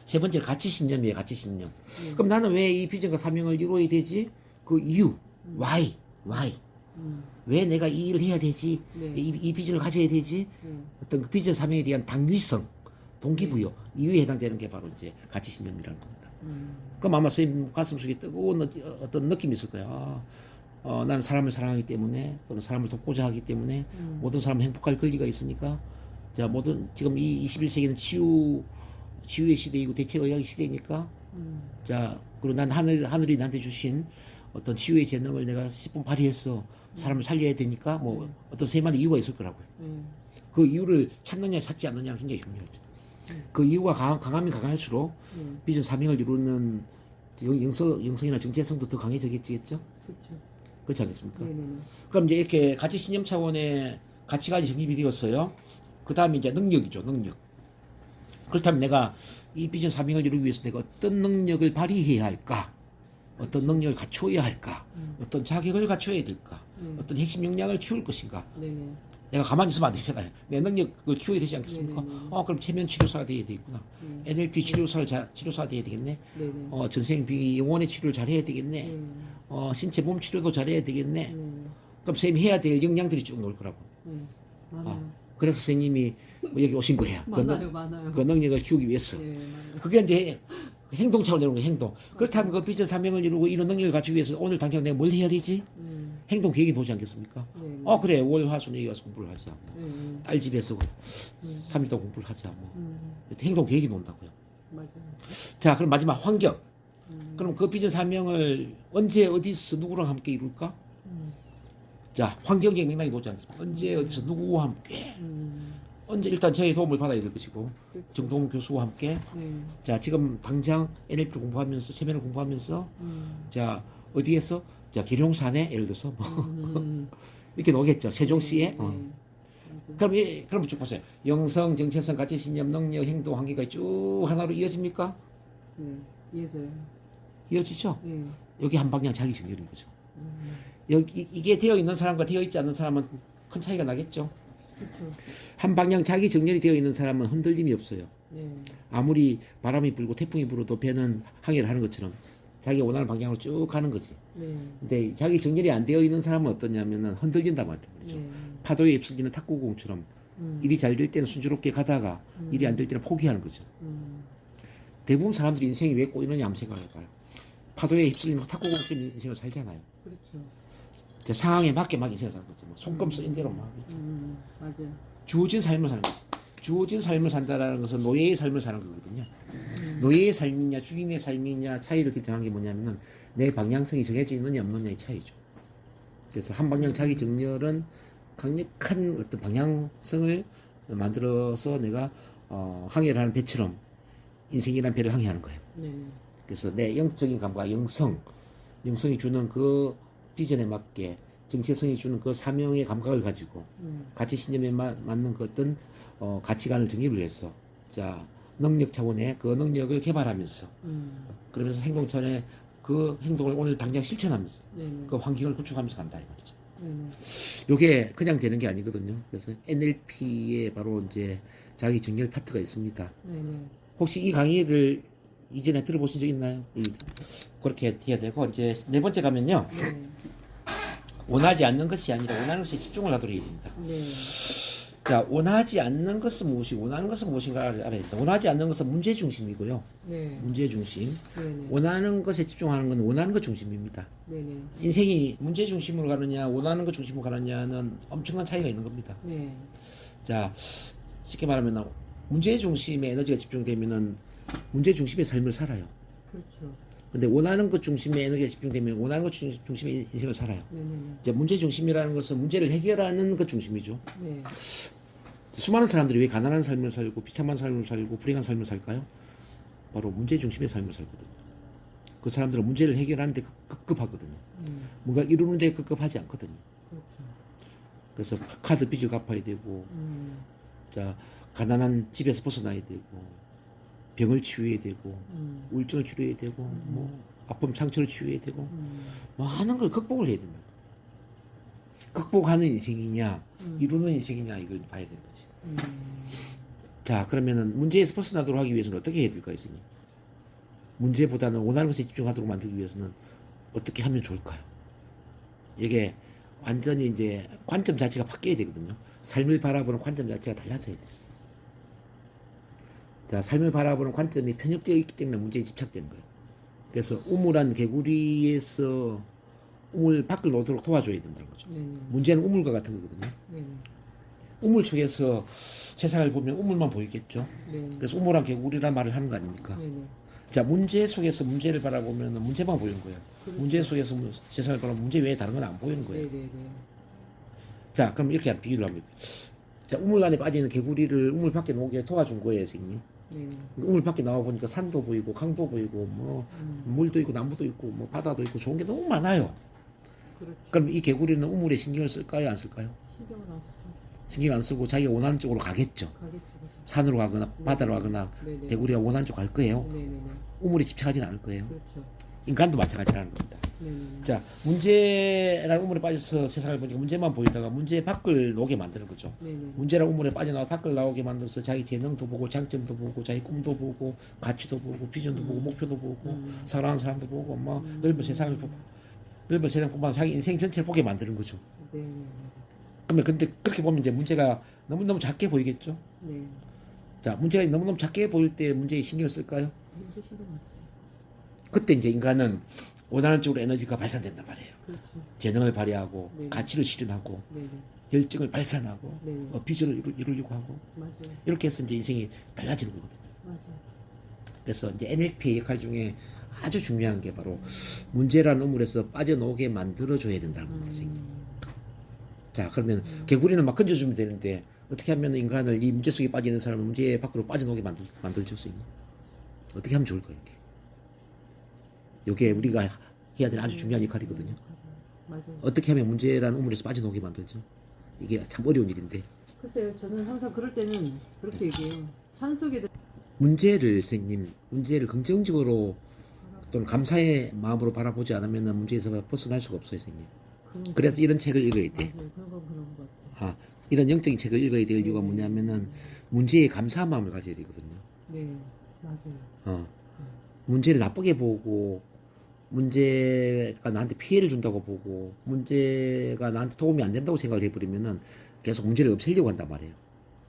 Speaker 1: 세 번째 가치 신념이에요. 가치 신념. 그럼 나는 왜 이 비전과 사명을 이루어야 되지? 그 이유, why. 왜 내가 이 일을 해야 되지?
Speaker 2: 네.
Speaker 1: 이 비전을 가져야 되지?
Speaker 2: 네.
Speaker 1: 어떤 그 비전 사명에 대한 당위성, 동기부여, 이유에 해당되는 게 바로 이제 가치 신념이라는 겁니다. 그럼 아마 선생님 가슴 속에 뜨거운 어떤 느낌이 있을 거야. 나는 사람을 사랑하기 때문에 또는 사람을 돕고자 하기 때문에 모든 사람은 행복할 권리가 있으니까 자 모든 지금 이 21세기는 치유의 시대이고 대체의학의 시대니까 자 그리고 난 하늘이 나한테 주신 어떤 치유의 재능을 내가 10분 발휘해서 사람을 살려야 되니까 뭐 어떤 세만의 이유가 있을 거라고요. 그 이유를 찾느냐 찾지 않느냐는 굉장히 중요하죠. 그 이유가 강하면 강할수록 비전 사명을 이루는 영성이나 정체성도 더 강해지겠죠.
Speaker 2: 그렇죠.
Speaker 1: 그렇지 않겠습니까?
Speaker 2: 네네네.
Speaker 1: 그럼 이제 이렇게 가치 신념 차원의 가치관이 정립이 되었어요. 그 다음에 이제 능력이죠, 능력. 그렇다면 내가 이 비전 사명을 이루기 위해서 내가 어떤 능력을 발휘해야 할까? 어떤 능력을 갖추어야 할까? 어떤 자격을 갖춰야 될까? 어떤 핵심 역량을 키울 것인가?
Speaker 2: 네네.
Speaker 1: 내가 가만히 있으면 안 되잖아요. 내 능력을 키워야 되지 않겠습니까?
Speaker 2: 네네네.
Speaker 1: 그럼 체면 치료사가 돼야 되겠구나. NLP 치료사가 돼야 되겠네.
Speaker 2: 네네.
Speaker 1: 전생비 영혼의 치료를 잘해야 되겠네. 신체 몸 치료도 잘해야 되겠네. 그럼 선생님이 해야 될 역량들이 쭉 나올 거라고.
Speaker 2: 많아요.
Speaker 1: 그래서 선생님이 뭐 여기 오신 거예요.
Speaker 2: 많아요.
Speaker 1: 그 능력을 키우기 위해서.
Speaker 2: 네, 많아요.
Speaker 1: 그게 이제 행동 차원으로 이루는 거예요, 행동. 그렇다면 그 비전 사명을 이루고 이런 능력을 갖추기 위해서 오늘 당장 내가 뭘 해야 되지? 행동 계획이 나오지 않겠습니까?
Speaker 2: 네.
Speaker 1: 그래. 월, 화, 수, 여기 와서 공부를 하자.
Speaker 2: 네.
Speaker 1: 딸 집에서 3일 동안 공부를 하자. 행동 계획이 나온다고요.
Speaker 2: 맞아요.
Speaker 1: 자, 그럼 마지막 환경. 그럼 그 비전 사명을 언제 어디서 누구랑 함께 이룰까? 자, 환경적 맥락이 나오지 않겠습니까? 언제 어디서 누구와 함께? 언제 일단 저의 도움을 받아야 될 것이고 정동 교수와 함께
Speaker 2: 네.
Speaker 1: 자 지금 당장 NLP를 공부하면서 체면을 공부하면서 자 어디에서 자 계룡산에 예를 들어서 뭐 이렇게 나오겠죠 세종시에 그럼 쭉 보세요 영성 정체성 가치 신념 능력 행동 한계가 쭉 하나로 이어집니까?
Speaker 2: 네. 이해서요.
Speaker 1: 이어지죠?
Speaker 2: 네.
Speaker 1: 여기 한 방향 자기 정렬인 거죠. 여기 이게 되어 있는 사람과 되어 있지 않는 사람은 큰 차이가 나겠죠.
Speaker 2: 그렇죠.
Speaker 1: 한 방향 자기 정렬이 되어 있는 사람은 흔들림이 없어요.
Speaker 2: 네.
Speaker 1: 아무리 바람이 불고 태풍이 불어도 배는 항해를 하는 것처럼 자기가 원하는 방향으로 쭉 가는 거지.
Speaker 2: 네.
Speaker 1: 근데 자기 정렬이 안 되어 있는 사람은 어떠냐면은 흔들린단 말이죠.
Speaker 2: 네.
Speaker 1: 파도에 휩쓸리는 탁구공처럼 일이 잘 될 때는 순조롭게 가다가 일이 안 될 때는 포기하는 거죠. 대부분 사람들이 인생이 왜 꼬이느냐 한번 생각해봐요. 파도에 휩쓸리는 탁구공처럼 인생을 살잖아요.
Speaker 2: 그렇죠.
Speaker 1: 상황에 맞게 막 인생을 사는 거죠. 뭐 손금 쓰인 대로 막.
Speaker 2: 맞아요.
Speaker 1: 주어진 삶을 사는 거지. 주어진 삶을 산다라는 것은 노예의 삶을 사는 거거든요. 노예의 삶이냐 주인의 삶이냐 차이를 결정한 게 뭐냐면은 내 방향성이 정해져 있느냐 없느냐의 차이죠. 그래서 한 방향 자기 정렬은 강력한 어떤 방향성을 만들어서 내가 항해를 하는 배처럼 인생이라는 배를 항해하는 거예요.
Speaker 2: 네.
Speaker 1: 그래서 내 영적인 감과 영성이 주는 그 비전에 맞게 정체성이 주는 그 사명의 감각을 가지고 가치 신념에 맞는 그 어떤 가치관을 정립을 해서 자 능력 차원의 그 능력을 개발하면서 그러면서 행동 차원의 그 행동을 오늘 당장 실천하면서
Speaker 2: 네네.
Speaker 1: 그 환경을 구축하면서 간다 이 말이죠.
Speaker 2: 네네.
Speaker 1: 요게 그냥 되는 게 아니거든요. 그래서 NLP에 바로 이제 자기 정렬 파트가 있습니다.
Speaker 2: 네네.
Speaker 1: 혹시 이 강의를 이전에 들어보신 적 있나요? 그렇게 해야 되고 이제 네 번째 가면요.
Speaker 2: 네.
Speaker 1: 원하지 않는 것이 아니라 원하는 것에 집중을 하도록 해야 됩니다.
Speaker 2: 네.
Speaker 1: 자, 원하지 않는 것은 무엇이고 원하는 것은 무엇인가 알아야 됩니다. 원하지 않는 것은 문제 중심이고요.
Speaker 2: 네.
Speaker 1: 문제 중심.
Speaker 2: 네네.
Speaker 1: 원하는 것에 집중하는 건 원하는 것 중심입니다.
Speaker 2: 네네.
Speaker 1: 인생이 문제 중심으로 가느냐 원하는 것 중심으로 가느냐는 엄청난 차이가 있는 겁니다.
Speaker 2: 네.
Speaker 1: 자, 쉽게 말하면 문제 중심에 에너지가 집중되면은 문제 중심의 삶을 살아요.
Speaker 2: 그렇죠.
Speaker 1: 근데 원하는 것 중심에 에너지가 집중되면 원하는 것 중심의 인생을 살아요.
Speaker 2: 네네네.
Speaker 1: 이제 문제 중심이라는 것은 문제를 해결하는 것 중심이죠.
Speaker 2: 네.
Speaker 1: 수많은 사람들이 왜 가난한 삶을 살고 비참한 삶을 살고 불행한 삶을 살까요? 바로 문제 중심의 삶을 살거든요. 그 사람들은 문제를 해결하는 데 급급하거든요. 뭔가 이루는 데 급급하지 않거든요.
Speaker 2: 그렇죠.
Speaker 1: 그래서 카드 빚을 갚아야 되고 자 가난한 집에서 벗어나야 되고 병을 치유해야 되고 우울증을 치료해야 되고 뭐 아픔 상처를 치유해야 되고 많은 걸 극복을 해야 된다. 극복하는 인생이냐 이루는 인생이냐 이걸 봐야 되는 거지. 자 그러면은 문제에서 벗어나도록 하기 위해서는 어떻게 해야 될까요, 선생님? 문제보다는 원하는 것에 집중하도록 만들기 위해서는 어떻게 하면 좋을까요? 이게 완전히 이제 관점 자체가 바뀌어야 되거든요. 삶을 바라보는 관점 자체가 달라져야 돼요. 자, 삶을 바라보는 관점이 편협되어 있기 때문에 문제에 집착되는 거예요. 그래서 우물한 개구리에서 우물 밖을 놓도록 도와줘야 된다는 거죠.
Speaker 2: 네네.
Speaker 1: 문제는 우물과 같은 거거든요.
Speaker 2: 네네.
Speaker 1: 우물 속에서 세상을 보면 우물만 보이겠죠.
Speaker 2: 네.
Speaker 1: 그래서 우물한 개구리란 말을 하는 거 아닙니까?
Speaker 2: 네네.
Speaker 1: 자, 문제 속에서 문제를 바라보면 문제만 보이는 거예요.
Speaker 2: 그렇죠.
Speaker 1: 문제 속에서 세상을 바라보면 문제 외에 다른 건 안 보이는 거예요.
Speaker 2: 네네네.
Speaker 1: 자, 그럼 이렇게 비유를 하면 자, 우물 안에 빠지는 개구리를 우물 밖에 나오게 도와준 거예요, 선생님.
Speaker 2: 네네.
Speaker 1: 우물 밖에 나와 보니까 산도 보이고 강도 보이고 뭐 물도 있고 나무도 있고 뭐 바다도 있고 좋은 게 너무 많아요.
Speaker 2: 그렇죠.
Speaker 1: 그럼 이 개구리는 우물에 신경을 쓸까요, 안 쓸까요?
Speaker 2: 신경을 안 쓰죠.
Speaker 1: 신경 안 쓰고 자기가 원하는 쪽으로 가겠죠.
Speaker 2: 가겠죠.
Speaker 1: 산으로 가거나 바다로 가거나
Speaker 2: 네네.
Speaker 1: 개구리가 원하는 쪽 갈 거예요.
Speaker 2: 네네네.
Speaker 1: 우물에 집착하지는 않을 거예요.
Speaker 2: 그렇죠.
Speaker 1: 인간도 마찬가지라는 겁니다.
Speaker 2: 네네네.
Speaker 1: 자, 문제라는 우물에 빠져서 세상을 보니까 문제만 보이다가 문제 밖을 나오게 만드는 거죠.
Speaker 2: 네네.
Speaker 1: 문제라는 우물에 빠져나와 밖을 나오게 만들어서 자기 재능도 보고 장점도 보고 자기 꿈도 보고 가치도 보고 비전도 보고 목표도 보고 사랑하는 사람도 보고 뭐 넓은 세상을 보고 넓은 세상뿐만 아니라 자기 인생 전체를 보게 만드는 거죠.
Speaker 2: 네네.
Speaker 1: 그러면 근데 그렇게 보면 이제 문제가 너무너무 작게 보이겠죠.
Speaker 2: 네.
Speaker 1: 자, 문제가 너무너무 작게 보일 때 문제에 신경을 쓸까요?
Speaker 2: 문제 신경 안 쓰죠.
Speaker 1: 그때 이제 인간은 원하는 쪽으로 에너지가 발산된단 말이에요.
Speaker 2: 그렇죠.
Speaker 1: 재능을 발휘하고
Speaker 2: 네.
Speaker 1: 가치를 실현하고
Speaker 2: 네네.
Speaker 1: 열정을 발산하고
Speaker 2: 네.
Speaker 1: 비전을 이루려고 하고
Speaker 2: 맞아요.
Speaker 1: 이렇게 해서 이제 인생이 달라지는 거거든요.
Speaker 2: 맞아요.
Speaker 1: 그래서 이제 NLP의 역할 중에 아주 중요한 게 바로 문제라는 우물에서 빠져나오게 만들어줘야 된다는 겁니다. 선생님. 자, 그러면 개구리는 막 건져주면 되는데 어떻게 하면 인간을 이 문제 속에 빠지는 사람을 문제 밖으로 빠져나오게 만들어줄 수 있나? 어떻게 하면 좋을까요? 이게 우리가 해야 되는 아주 중요한 역할이거든요.
Speaker 2: 맞아요.
Speaker 1: 어떻게 하면 문제라는 우물에서 빠져나오게 만들죠? 이게 참 어려운 일인데
Speaker 2: 글쎄요, 저는 항상 그럴 때는 그렇게 얘기해요. 산속에
Speaker 1: 문제를 선생님 문제를 긍정적으로 또는 감사의 마음으로 바라보지 않으면 문제에서 벗어날 수가 없어요, 선생님. 그래서 이런 책을 읽어야 돼.
Speaker 2: 맞아요. 그런 건 그런 것 같아요.
Speaker 1: 아, 이런 영적인 책을 읽어야 될 이유가 뭐냐면은 문제에 감사한 마음을 가져야 되거든요.
Speaker 2: 네, 맞아요.
Speaker 1: 문제를 나쁘게 보고 문제가 나한테 피해를 준다고 보고 문제가 나한테 도움이 안 된다고 생각을 해버리면은 계속 문제를 없애려고 한단 말이에요.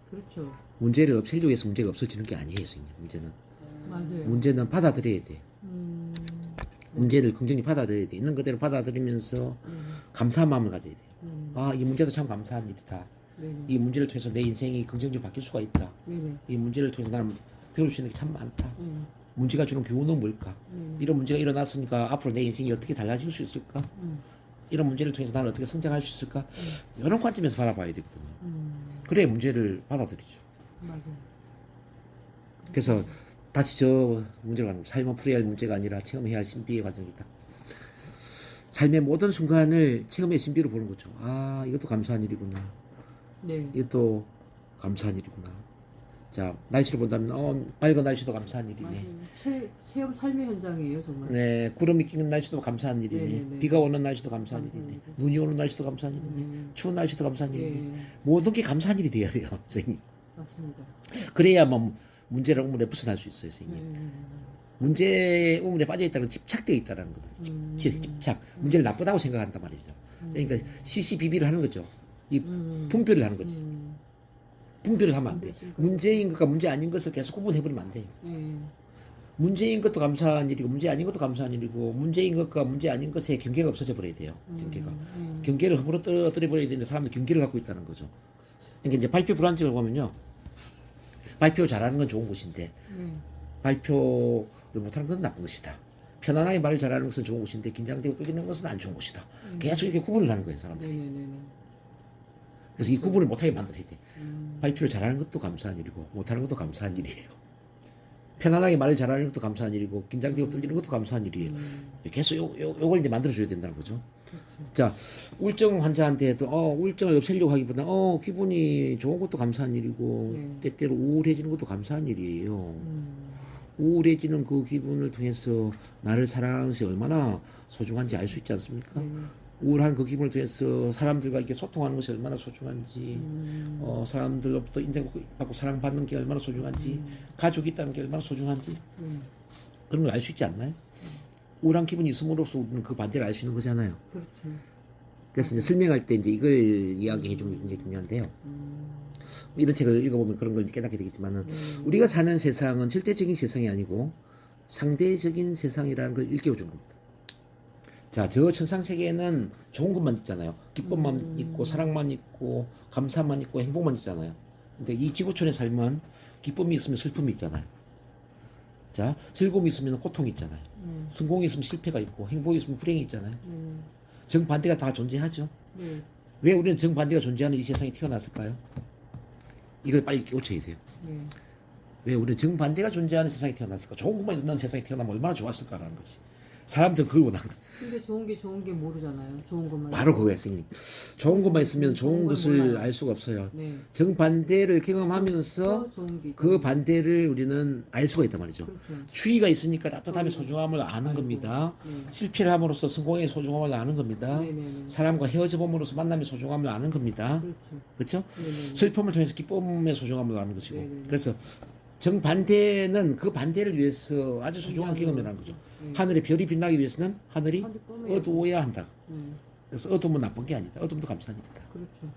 Speaker 2: 그렇죠.
Speaker 1: 문제를 없애려고 해서 문제가 없어지는 게 아니에요, 선생님. 문제는
Speaker 2: 맞아요.
Speaker 1: 문제는 받아들여야 돼. 문제를 긍정히 받아들여야 돼. 있는 그대로 받아들이면서 감사한 마음을 가져야 돼. 아, 이 문제도 참 감사한 일이다.
Speaker 2: 네네.
Speaker 1: 이 문제를 통해서 내 인생이 긍정적으로 바뀔 수가 있다.
Speaker 2: 네네.
Speaker 1: 이 문제를 통해서 나는 배울 수 있는 게 참 많다.
Speaker 2: 네.
Speaker 1: 문제가 주는 교훈은 뭘까?
Speaker 2: 네.
Speaker 1: 이런 문제가 일어났으니까 앞으로 내 인생이 어떻게 달라질 수 있을까? 이런 문제를 통해서 나는 어떻게 성장할 수 있을까? 이런 관점에서 바라봐야 되거든요. 그래야 문제를 받아들이죠.
Speaker 2: 맞아요.
Speaker 1: 그래서 다시 저 문제로 가는 삶은 풀어야 할 문제가 아니라 체험해야 할 신비의 과정이다. 삶의 모든 순간을 체험의 신비로 보는 거죠. 아, 이것도 감사한 일이구나.
Speaker 2: 네.
Speaker 1: 이것도 감사한 일이구나. 자, 날씨를 본다면 맑은 날씨도 감사한 일이네.
Speaker 2: 맞아요. 체험 삶의 현장이에요, 정말.
Speaker 1: 네, 구름이 끼는 날씨도 감사한 일이네.
Speaker 2: 네네네.
Speaker 1: 비가 오는 날씨도 감사한
Speaker 2: 감사한
Speaker 1: 일이네.
Speaker 2: 일이네.
Speaker 1: 눈이 오는 날씨도 감사한 일이네.
Speaker 2: 네.
Speaker 1: 추운 날씨도 감사한 일이네.
Speaker 2: 예,
Speaker 1: 모든 게 감사한 일이 돼야 돼요, 선생님.
Speaker 2: 맞습니다.
Speaker 1: 그래야만 문제랑 우물에 벗어날 수 있어요, 선생님. 문제 우물에 빠져 있다는 건 집착되어 있다는 거거든요. 집착. 문제를 나쁘다고 생각한단 말이죠. 그러니까 시시비비를 하는 거죠. 이 분별을 하는 거지. 분별을 하면 안 돼. 문제인 것과 문제 아닌 것을 계속 구분해버리면 안 돼요. 문제인 것도 감사한 일이고 문제 아닌 것도 감사한 일이고 문제인 것과 문제 아닌 것의 경계가 없어져 버려야 돼요. 경계가. 경계를 허물어 떨어뜨려 버려야 되는데 사람들 경계를 갖고 있다는 거죠. 그러니까 이제 발표 불안증을 보면요. 발표 잘하는 건 좋은 것인데 발표를 못하는 건 나쁜 것이다. 편안하게 말을 잘하는 것은 좋은 것인데 긴장되고 떨리는 것은 안 좋은 것이다. 계속 이렇게 구분을 하는 거예요, 사람들이. 그래서 이 구분을 못하게 만들어야 돼. 발표를 잘하는 것도 감사한 일이고 못하는 것도 감사한 일이에요. 편안하게 말을 잘하는 것도 감사한 일이고 긴장되고 떨리는 것도 감사한 일이에요. 계속 요걸 이제 만들어줘야 된다는 거죠. 자, 우울증 환자한테도 우울증을 없애려고 하기보다 기분이 좋은 것도 감사한 일이고 때때로 우울해지는 것도 감사한 일이에요. 우울해지는 그 기분을 통해서 나를 사랑하는 것이 얼마나 소중한지 알 수 있지 않습니까? 우울한 그 기분을 통해서 사람들과 이렇게 소통하는 것이 얼마나 소중한지, 사람들로부터 인정받고 사랑받는 게 얼마나 소중한지, 가족이 있다는 게 얼마나 소중한지, 그런 걸 알 수 있지 않나요? 우울한 기분이 있음으로써 우리는 그 반대를 알 수 있는 거잖아요.
Speaker 2: 그렇죠.
Speaker 1: 그래서 이제 설명할 때 이제 이걸 이야기해 주는 게 굉장히 중요한데요. 이런 책을 읽어보면 그런 걸 깨닫게 되겠지만은, 우리가 사는 세상은 절대적인 세상이 아니고 상대적인 세상이라는 걸 일깨워 준 겁니다. 자, 저 천상세계에는 좋은 것만 있잖아요. 기쁨만 있고 사랑만 있고 감사만 있고 행복만 있잖아요. 근데 이 지구촌의 삶은 기쁨이 있으면 슬픔이 있잖아요. 자, 즐거움이 있으면 고통이 있잖아요. 성공이 있으면 실패가 있고 행복이 있으면 불행이 있잖아요. 정반대가 다 존재하죠. 왜 우리는 정반대가 존재하는 이 세상에 태어났을까요? 이걸 빨리 깨우쳐야 돼요. 왜 우리는 정반대가 존재하는 세상에 태어났을까? 좋은 것만 있는 세상에 태어나면 얼마나 좋았을까라는 거지. 사람들은 그걸 원하거든.
Speaker 2: 근데 좋은 게 모르잖아요. 좋은 것만.
Speaker 1: 바로 그거예요, 선생님. 좋은 것만 있으면 좋은
Speaker 2: 걸
Speaker 1: 것을
Speaker 2: 몰라요.
Speaker 1: 알 수가 없어요.
Speaker 2: 네.
Speaker 1: 정반대를 경험하면서
Speaker 2: 더 좋은 게
Speaker 1: 그 반대를 우리는 알 수가 있단 말이죠.
Speaker 2: 그렇죠.
Speaker 1: 추위가 있으니까 따뜻함의 소중함을 아는 겁니다. 실패를 함으로써 성공의 소중함을 아는 겁니다.
Speaker 2: 네네네.
Speaker 1: 사람과 헤어져 봄으로써 만남의 소중함을 아는 겁니다.
Speaker 2: 그렇죠.
Speaker 1: 그렇죠?
Speaker 2: 네네.
Speaker 1: 슬픔을 통해서 기쁨의 소중함을 아는 것이고.
Speaker 2: 네네네.
Speaker 1: 그래서 정반대는 그 반대를 위해서 아주 소중한 경험이라는 거죠. 하늘에 별이 빛나기 위해서는 하늘이
Speaker 2: 하늘이 검해야
Speaker 1: 어두워야 한다. 그래서 어둠은 나쁜 게 아니다. 어둠도 감사한 일이다.
Speaker 2: 그렇죠.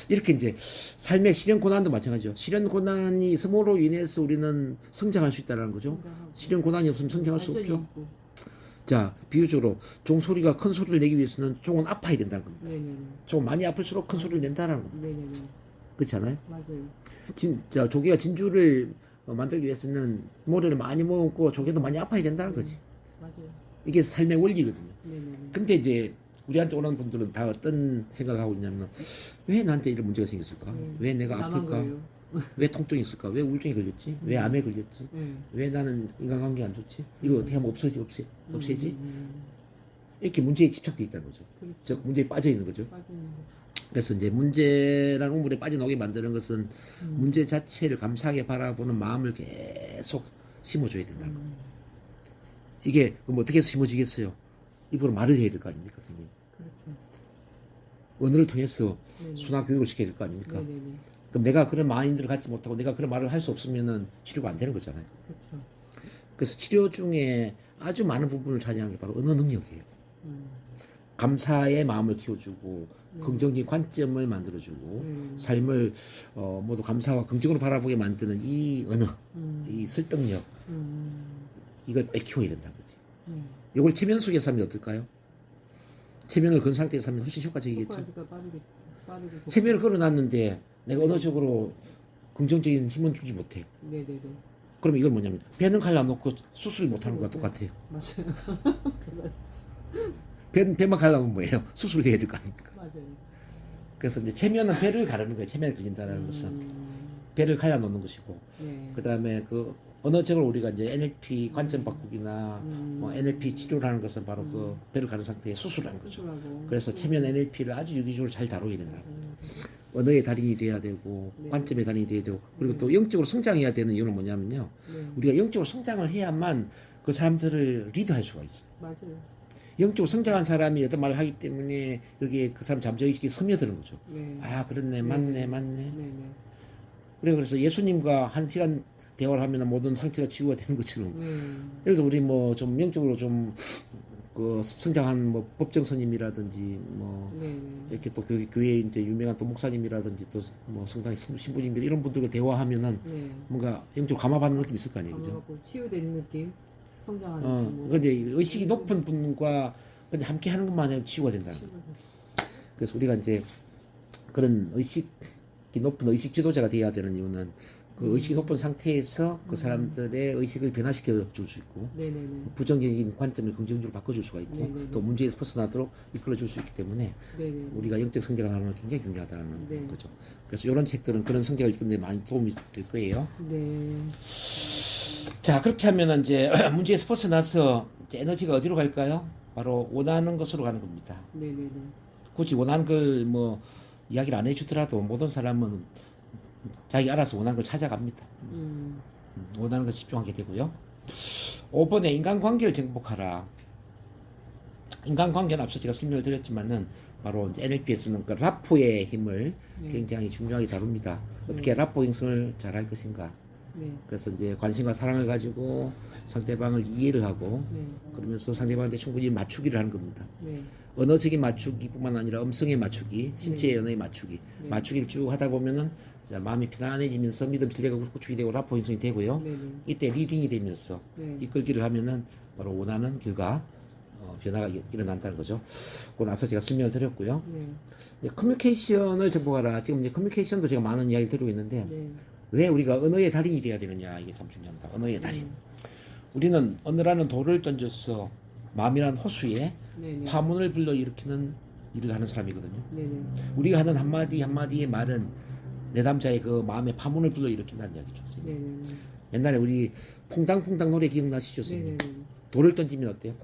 Speaker 1: 이렇게 이제 삶의 시련 고난도 마찬가지죠. 시련 고난이 있음으로 인해서 우리는 성장할 수 있다는 거죠. 시련 고난이 없으면 성장할 수
Speaker 2: 완전히
Speaker 1: 없죠.
Speaker 2: 있고.
Speaker 1: 자, 비유적으로 종소리가 큰 소리를 내기 위해서는 종은 아파야 된다는 겁니다.
Speaker 2: 네네네.
Speaker 1: 종 많이 아플수록 큰 소리를 낸다는 겁니다.
Speaker 2: 네네네.
Speaker 1: 그렇지 않아요?
Speaker 2: 맞아요.
Speaker 1: 진짜 조개가 진주를 만들기 위해서는 모래를 많이 먹고 조개도 많이 아파야 된다는 거지.
Speaker 2: 맞아요.
Speaker 1: 이게 삶의 원리거든요.
Speaker 2: 네네네.
Speaker 1: 근데 이제 우리한테 오는 분들은 다 어떤 생각을 하고 있냐면, 왜 나한테 이런 문제가 생겼을까? 왜 내가
Speaker 2: 나만
Speaker 1: 아플까?
Speaker 2: 그래요.
Speaker 1: 왜 통증이 있을까? 왜 우울증이 걸렸지? 왜 암에 걸렸지? 왜 나는 인간관계 안 좋지? 이거 어떻게 하면 없애지? 이렇게 문제에 집착돼 있다는 거죠.
Speaker 2: 그렇죠.
Speaker 1: 즉 문제에 빠져 있는 거죠.
Speaker 2: 빠지는 거.
Speaker 1: 그래서 이제 문제라는 우물에 빠져나오게 만드는 것은 문제 자체를 감사하게 바라보는 마음을 계속 심어줘야 된다는 거예요. 이게 그럼 어떻게 해서 심어지겠어요? 입으로 말을 해야 될 거 아닙니까, 선생님?
Speaker 2: 그렇죠.
Speaker 1: 언어를 통해서
Speaker 2: 네네.
Speaker 1: 순화 교육을 시켜야 될 거 아닙니까?
Speaker 2: 네네네.
Speaker 1: 그럼 내가 그런 마인드를 갖지 못하고 내가 그런 말을 할 수 없으면은 치료가 안 되는 거잖아요.
Speaker 2: 그렇죠.
Speaker 1: 그래서 치료 중에 아주 많은 부분을 차지하는 게 바로 언어 능력이에요. 감사의 마음을 키워주고 긍정적인 관점을 만들어주고 삶을 모두 감사와 긍정으로 바라보게 만드는 이 언어, 이 설득력, 이걸 키워야 된다는 거지. 이걸 체면 속에서 하면 어떨까요? 체면을 건 상태에서 하면 훨씬 효과적이겠죠.
Speaker 2: 효과가 빠르게
Speaker 1: 체면을 걸어놨는데 내가 언어적으로 긍정적인 힘은 주지 못해.
Speaker 2: 네네네.
Speaker 1: 그럼 이건 뭐냐면 배는 갈라놓고 수술 못하는 거랑 똑같아요.
Speaker 2: 맞아요.
Speaker 1: 배만 갈라놓으면 뭐예요? 수술을 해야 될 거 아닙니까?
Speaker 2: 맞아요.
Speaker 1: 그래서 이제 체면은 배를 가르는 거예요. 체면을 그린다는 것은 배를 갈라놓는 것이고,
Speaker 2: 네.
Speaker 1: 그 다음에 그 언어적으로 우리가 이제 NLP 관점 바꾸기나 뭐 NLP 치료라는 것은 바로 그 배를 가는 상태의 수술하는 거죠.
Speaker 2: 수술하고.
Speaker 1: 그래서 체면 NLP를 아주 유기적으로 잘 다뤄야 된다. 언어의 달인이 돼야 되고
Speaker 2: 네.
Speaker 1: 관점의 달인이 돼야 되고 그리고 또 영적으로 성장해야 되는 이유는 뭐냐면요.
Speaker 2: 네.
Speaker 1: 우리가 영적으로 성장을 해야만 그 사람들을 리드할 수가 있어요.
Speaker 2: 맞아요.
Speaker 1: 영적으로 성장한 사람이 어떤 말을 하기 때문에 그게 그 사람 잠재의식에 스며드는 거죠.
Speaker 2: 네.
Speaker 1: 아 그렇네
Speaker 2: 네.
Speaker 1: 맞네
Speaker 2: 네네.
Speaker 1: 그래서 예수님과 한 시간 대화를 하면 모든 상처가 치유가 되는 것처럼
Speaker 2: 네.
Speaker 1: 예를 들어서 우리 뭐 좀 영적으로 좀 그 성장한 뭐 법정 스님이라든지 뭐
Speaker 2: 네.
Speaker 1: 이렇게 또 교회 이제 유명한 또 목사님이라든지 또 뭐 성당의 신부님들 이런 분들과 대화하면은
Speaker 2: 네.
Speaker 1: 뭔가 영적으로 감화받는 느낌이 있을 거 아니에요, 그죠?
Speaker 2: 아무래도 치유되는 느낌, 성장하는 느낌.
Speaker 1: 그 이제 의식이 높은 분과 그냥 함께 하는 것만 해도 치유가 된다는 거죠. 그래서 우리가 이제 그런 의식이 높은 의식 지도자가 되어야 되는 이유는 그 의식이 높은 상태에서 그 사람들의 의식을 변화시켜 줄 수 있고
Speaker 2: 네네네.
Speaker 1: 부정적인 관점을 긍정적으로 바꿔줄 수가 있고
Speaker 2: 네네네.
Speaker 1: 또 문제에서 벗어나도록 이끌어줄 수 있기 때문에
Speaker 2: 네네.
Speaker 1: 우리가 영적 성장하는 건 굉장히 중요하다는
Speaker 2: 네.
Speaker 1: 거죠. 그래서 이런 책들은 그런 성장을 이끄는 데 많이 도움이 될 거예요.
Speaker 2: 네.
Speaker 1: 자 그렇게 하면 이제 문제에서 벗어나서 이제 에너지가 어디로 갈까요? 바로 원하는 것으로 가는 겁니다.
Speaker 2: 네네네.
Speaker 1: 굳이 원하는 걸 뭐 이야기를 안 해주더라도 모든 사람은 자기 알아서 원하는 걸 찾아갑니다. 원하는 걸 집중하게 되고요. 5번에 인간관계를 정복하라. 인간관계는 앞서 제가 설명을 드렸지만은 바로 이제 NLP에서는 그 라포의 힘을 굉장히 중요하게 다룹니다. 어떻게 라포 형성을 잘할 것인가.
Speaker 2: 네.
Speaker 1: 그래서 이제 관심과 사랑을 가지고 상대방을 이해를 하고
Speaker 2: 네.
Speaker 1: 그러면서 상대방한테 충분히 맞추기를 하는 겁니다.
Speaker 2: 네.
Speaker 1: 언어적인 맞추기뿐만 아니라 음성의 맞추기, 신체의 언어의 맞추기, 맞추기를 쭉 하다 보면은 자, 마음이 편안해지면서 믿음 신뢰가 구축이 되고 라포 형성이 되고요.
Speaker 2: 네네.
Speaker 1: 이때 리딩이 되면서
Speaker 2: 네.
Speaker 1: 이끌기를 하면은 바로 원하는 결과 변화가 일어난다는 거죠. 그건 앞서 제가 설명을 드렸고요.
Speaker 2: 네.
Speaker 1: 이제 커뮤니케이션을 정복하라. 지금 이제 커뮤니케이션도 제가 많은 이야기를 드리고 있는데
Speaker 2: 네.
Speaker 1: 왜 우리가 언어의 달인이 돼야 되느냐 이게 참 중요합니다. 언어의 달인. 우리는 언어라는 돌을 던져서 마음이라는 호수에
Speaker 2: 네네.
Speaker 1: 파문을 불러 일으키는 일을 하는 사람이거든요.
Speaker 2: 네네.
Speaker 1: 우리가 하는 한마디 한마디의 말은 내담자의 그 마음에 파문을 불러 일으킨다는 이야기죠.
Speaker 2: 네네.
Speaker 1: 옛날에 우리 퐁당퐁당 노래 기억나시죠? 선생님?
Speaker 2: 네네.
Speaker 1: 돌을 던지면 어때요?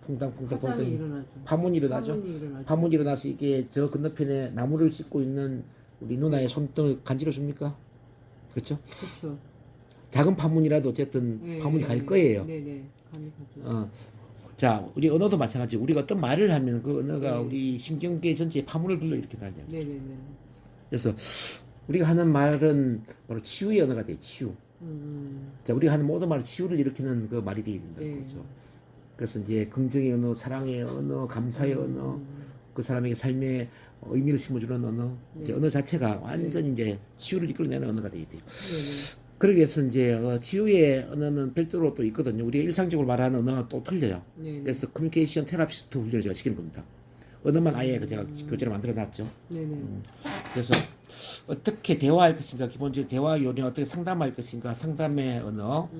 Speaker 1: 퐁당퐁당 돌
Speaker 2: 화장이
Speaker 1: 던지면
Speaker 2: 일어나죠.
Speaker 1: 파문이 일어나죠?
Speaker 2: 파문이 일어나죠.
Speaker 1: 파문이 일어나서 이게 저 건너편에 나무를 씻고 있는 우리 누나의 손등을 간지러 줍니까? 그렇죠?
Speaker 2: 그렇죠.
Speaker 1: 작은 파문이라도 어쨌든
Speaker 2: 네.
Speaker 1: 파문이 갈 거예요.
Speaker 2: 네네. 감이 가죠.
Speaker 1: 자, 우리 언어도 마찬가지. 우리가 어떤 말을 하면 그 언어가
Speaker 2: 네.
Speaker 1: 우리 신경계 전체에 파문을 불러 일으킨다는 이야기.
Speaker 2: 네네네.
Speaker 1: 그래서 우리가 하는 말은 바로 치유의 언어가 돼요. 치유. 자, 우리가 하는 모든 말은 치유를 일으키는 그 말이 되야 된다는
Speaker 2: 네.
Speaker 1: 거죠. 그래서 이제 긍정의 언어, 사랑의 언어, 감사의 언어, 그 사람에게 삶에 의미를 심어주는 언어, 이제 언어 자체가 완전 이제 치유를 이끌어내는 언어가 돼야 돼요.
Speaker 2: 네네.
Speaker 1: 그러기 위해서 이제 치유의 언어는 별도로 또 있거든요. 우리가 일상적으로 말하는 언어가 또 틀려요.
Speaker 2: 네네.
Speaker 1: 그래서 커뮤니케이션 테라피스트 훈련을 제가 시키는 겁니다. 언어만 아예 제가 교재를 만들어 놨죠.
Speaker 2: 네네.
Speaker 1: 그래서 어떻게 대화할 것인가, 기본적으로 대화 요령 어떻게 상담할 것인가, 상담의 언어,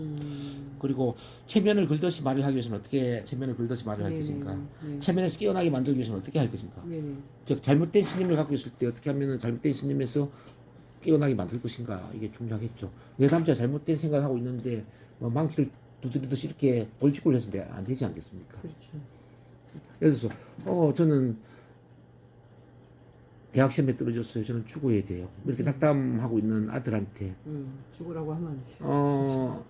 Speaker 1: 그리고 체면을 걸듯이 말을 하기 위해서는 어떻게 체면을 걸듯이 말을 할
Speaker 2: 네네.
Speaker 1: 것인가,
Speaker 2: 네.
Speaker 1: 체면에서 깨어나게 만들기 위해서는 어떻게 할 것인가.
Speaker 2: 네네.
Speaker 1: 즉 잘못된 신념을 갖고 있을 때 어떻게 하면 잘못된 신념에서 깨어나게 만들 것인가, 이게 중요하겠죠. 내 남자 잘못된 생각을 하고 있는데 뭐 망치를 두드리듯이 이렇게 돌직구를 해서 안 되지 않겠습니까?
Speaker 2: 그렇죠.
Speaker 1: 예를 들어서 저는 대학 시험에 떨어졌어요. 저는 죽어야 돼요. 이렇게 낙담하고 있는 아들한테
Speaker 2: 죽으라고 하면 안 되죠.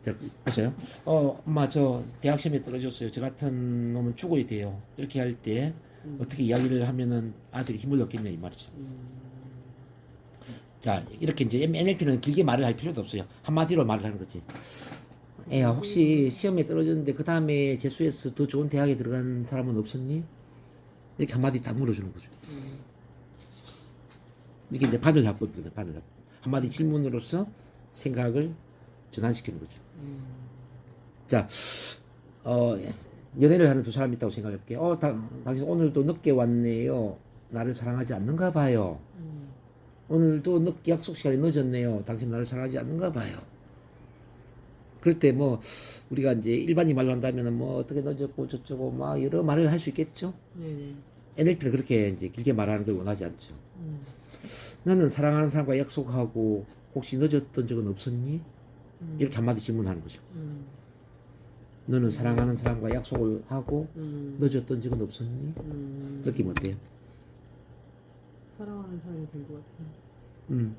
Speaker 1: 자 보세요. 엄마 저 대학 시험에 떨어졌어요. 저 같은 놈은 죽어야 돼요. 이렇게 할 때 어떻게 이야기를 하면은 아들이 힘을 얻겠냐 이 말이죠. 자 이렇게 이제 NLP는 길게 말을 할 필요도 없어요. 한마디로 말을 하는 거지. 애야 혹시 시험에 떨어졌는데 그 다음에 재수해서 더 좋은 대학에 들어간 사람은 없었니? 이렇게 한마디 딱 물어주는 거죠. 이게 이제 받을 작법이거든. 받을 작법. 한마디 질문으로서 생각을 전환시키는 거죠. 자, 연애를 하는 두 사람이 있다고 생각해볼게. 당신 오늘도 늦게 왔네요. 나를 사랑하지 않는가 봐요. 오늘도 늦게 약속 시간이 늦었네요. 당신 나를 사랑하지 않는가 봐요. 그럴 때 뭐 우리가 이제 일반인 말로 한다면은 뭐 어떻게 늦었고 저쩌고 막 여러 말을 할 수 있겠죠.
Speaker 2: 네네.
Speaker 1: NLP는 그렇게 이제 길게 말하는 걸 원하지 않죠. 나는 사랑하는 사람과 약속하고 혹시 늦었던 적은 없었니? 이렇게 한마디 질문하는 거죠. 너는 사랑하는 사람과 약속을 하고 늦었던 적은 없었니? 느낌 어때요?
Speaker 2: 사랑하는 사람이 된 것 같아요.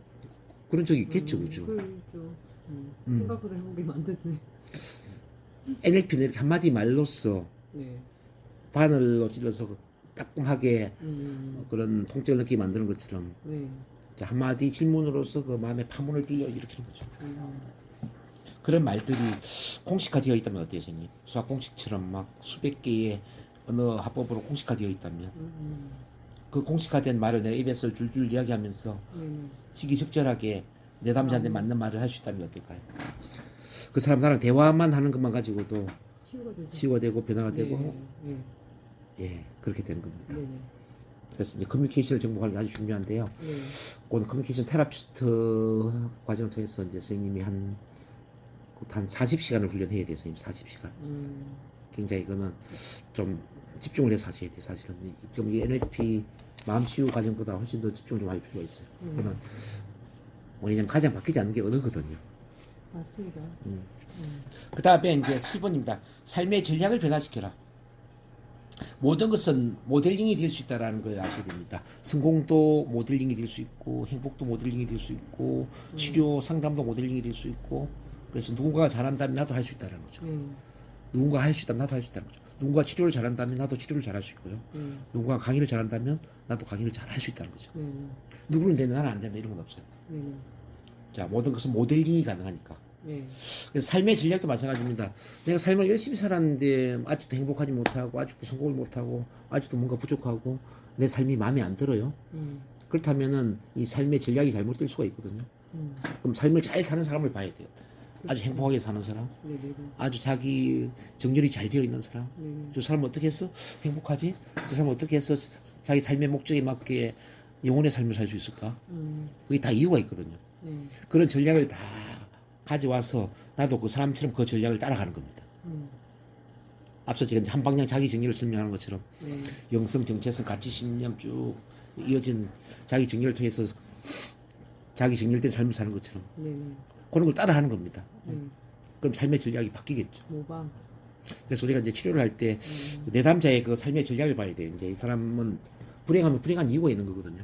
Speaker 1: 그런 적이 있겠죠, 그죠?
Speaker 2: 그죠. 생각을 해보게 만드네.
Speaker 1: NLP는 이렇게 한마디 말로써
Speaker 2: 네.
Speaker 1: 바늘로 찔러서 따끔하게 그런 통증을 느끼게 만드는 것처럼
Speaker 2: 네.
Speaker 1: 자, 한마디 질문으로서 그 마음에 파문을 빌려 일으키는 거죠. 그런 말들이 공식화되어 있다면 어때요, 선생님? 수학 공식처럼 막 수백 개의 언어 합법으로 공식화되어 있다면 그 공식화된 말을 내 입에서 줄줄 이야기하면서 시기적절하게 내 담자한테 맞는 말을 할 수 있다면 어떨까요? 그 사람 나랑 대화만 하는 것만 가지고도
Speaker 2: 치유가 되죠.
Speaker 1: 치유가 되고 변화가 되고
Speaker 2: 네.
Speaker 1: 예 그렇게 되는 겁니다.
Speaker 2: 네.
Speaker 1: 그래서 이제 커뮤니케이션을 정복하는 게 아주 중요한데요.
Speaker 2: 네.
Speaker 1: 오늘 커뮤니케이션 테라피스트 과정을 통해서 이제 선생님이 한 40시간을 훈련해야 돼요, 선생님. 40시간. 굉장히 이거는 좀 집중을 해서 하셔야 돼요, 사실은. 좀 이 NLP 마음 치유 과정보다 훨씬 더 집중을 좀 할 필요가 있어요. 그거는 왜냐면 가장 바뀌지 않는 게 언어거든요.
Speaker 2: 맞습니다.
Speaker 1: 그 다음에 이제 7번입니다. 삶의 전략을 변화시켜라. 모든 것은 모델링이 될 수 있다는 걸 아셔야 됩니다. 성공도 모델링이 될 수 있고, 행복도 모델링이 될 수 있고, 치료 상담도 모델링이 될 수 있고, 그래서 누군가가 잘한다면 나도 할 수 있다는 거죠. 누군가 할 수 있다면 나도 할 수 있다는 거죠. 누군가 치료를 잘한다면 나도 치료를 잘할 수 있고요. 누군가 강의를 잘한다면 나도 강의를 잘할 수 있다는 거죠. 누구는 되는데 나는 안 된다 이런 건 없어요. 자, 모든 것은 모델링이 가능하니까. 그래서 삶의 전략도 마찬가지입니다. 내가 삶을 열심히 살았는데 아직도 행복하지 못하고 아직도 성공을 못하고 아직도 뭔가 부족하고 내 삶이 마음에 안 들어요. 그렇다면은 이 삶의 전략이 잘못될 수가 있거든요. 그럼 삶을 잘 사는 사람을 봐야 돼요. 아주 행복하게 사는 사람, 아주 자기 정렬이 잘 되어 있는 사람. 저 사람은 어떻게 해서 행복하지? 저 사람은 어떻게 해서 자기 삶의 목적에 맞게 영혼의 삶을 살 수 있을까? 그게 다 이유가 있거든요. 그런 전략을 다 가져와서 나도 그 사람처럼 그 전략을 따라가는 겁니다. 앞서 제가 이제 한 방향 자기 정의를 설명하는 것처럼 영성, 정체성, 가치, 신념 쭉 이어진 자기 정의를 통해서 자기 정렬된 삶을 사는 것처럼 그런 걸 따라하는 겁니다. 그럼 삶의 전략이 바뀌겠죠.
Speaker 2: 모방.
Speaker 1: 그래서 우리가 이제 치료를 할 때 내담자의 그 삶의 전략을 봐야 돼요. 이제 이 사람은 불행하면 불행한 이유가 있는 거거든요.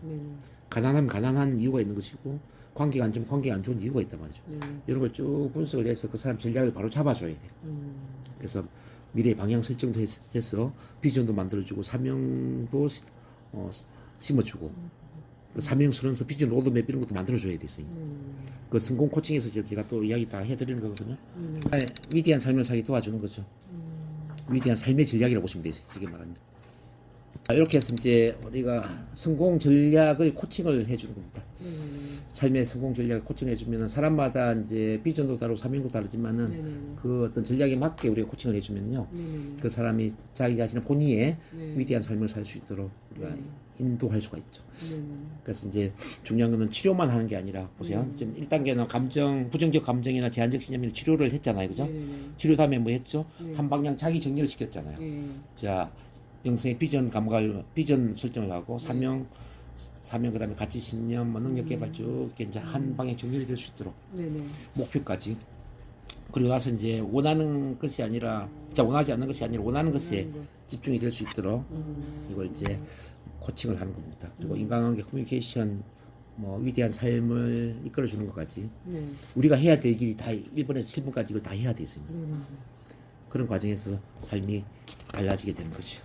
Speaker 1: 가난하면 가난한 이유가 있는 것이고 관계가 안 좋으면 관계가 안 좋은 이유가 있단 말이죠. 이런 걸 쭉 분석을 해서 그 사람 전략을 바로 잡아줘야 돼요. 그래서 미래 방향 설정도 해서 비전도 만들어주고 사명도 심어주고 그 사명스러워서 비전 로드맵 이런 것도 만들어줘야 돼요. 그 성공 코칭에서 제가 또 이야기 다 해드리는 거거든요. 위대한 삶을 살기 도와주는 거죠. 위대한 삶의 전략이라고 보시면 되죠. 쉽게 말하면. 이렇게 해서 이제 우리가 성공 전략을 코칭을 해주는 겁니다. 삶의 성공 전략을 코칭해 주면은 사람마다 이제 비전도 다르고 사명도 다르지만은 그 어떤 전략에 맞게 우리가 코칭을 해주면요, 그 사람이 자기 자신의 본의의 위대한 삶을 살 수 있도록 우리가 인도할 수가 있죠. 그래서 이제 중요한 거는 치료만 하는 게 아니라 보세요. 지금 1단계는 감정, 부정적 감정이나 제한적 신념이나 치료를 했잖아요, 그죠? 치료 다음에 뭐 했죠? 한 방향 자기 정리를 시켰잖아요. 자, 영성의 비전 감각을 비전 설정을 하고 사명 그다음에 가치 신념 뭐 능력 개발 쭉 이렇게 이제 한 방향 정렬이 될 수 있도록 목표까지. 그리고 나서 이제 원하는 것이 아니라 진짜 원하지 않는 것이 아니라 원하는 것에 집중이 될 수 있도록 이걸 이제 코칭을 하는 겁니다. 그리고 인간관계 커뮤니케이션 뭐 위대한 삶을 이끌어주는 것까지 우리가 해야 될 길이 다 1번에서 7번까지 이걸 다 해야 돼요. 그런 과정에서 삶이 달라지게 되는 거죠.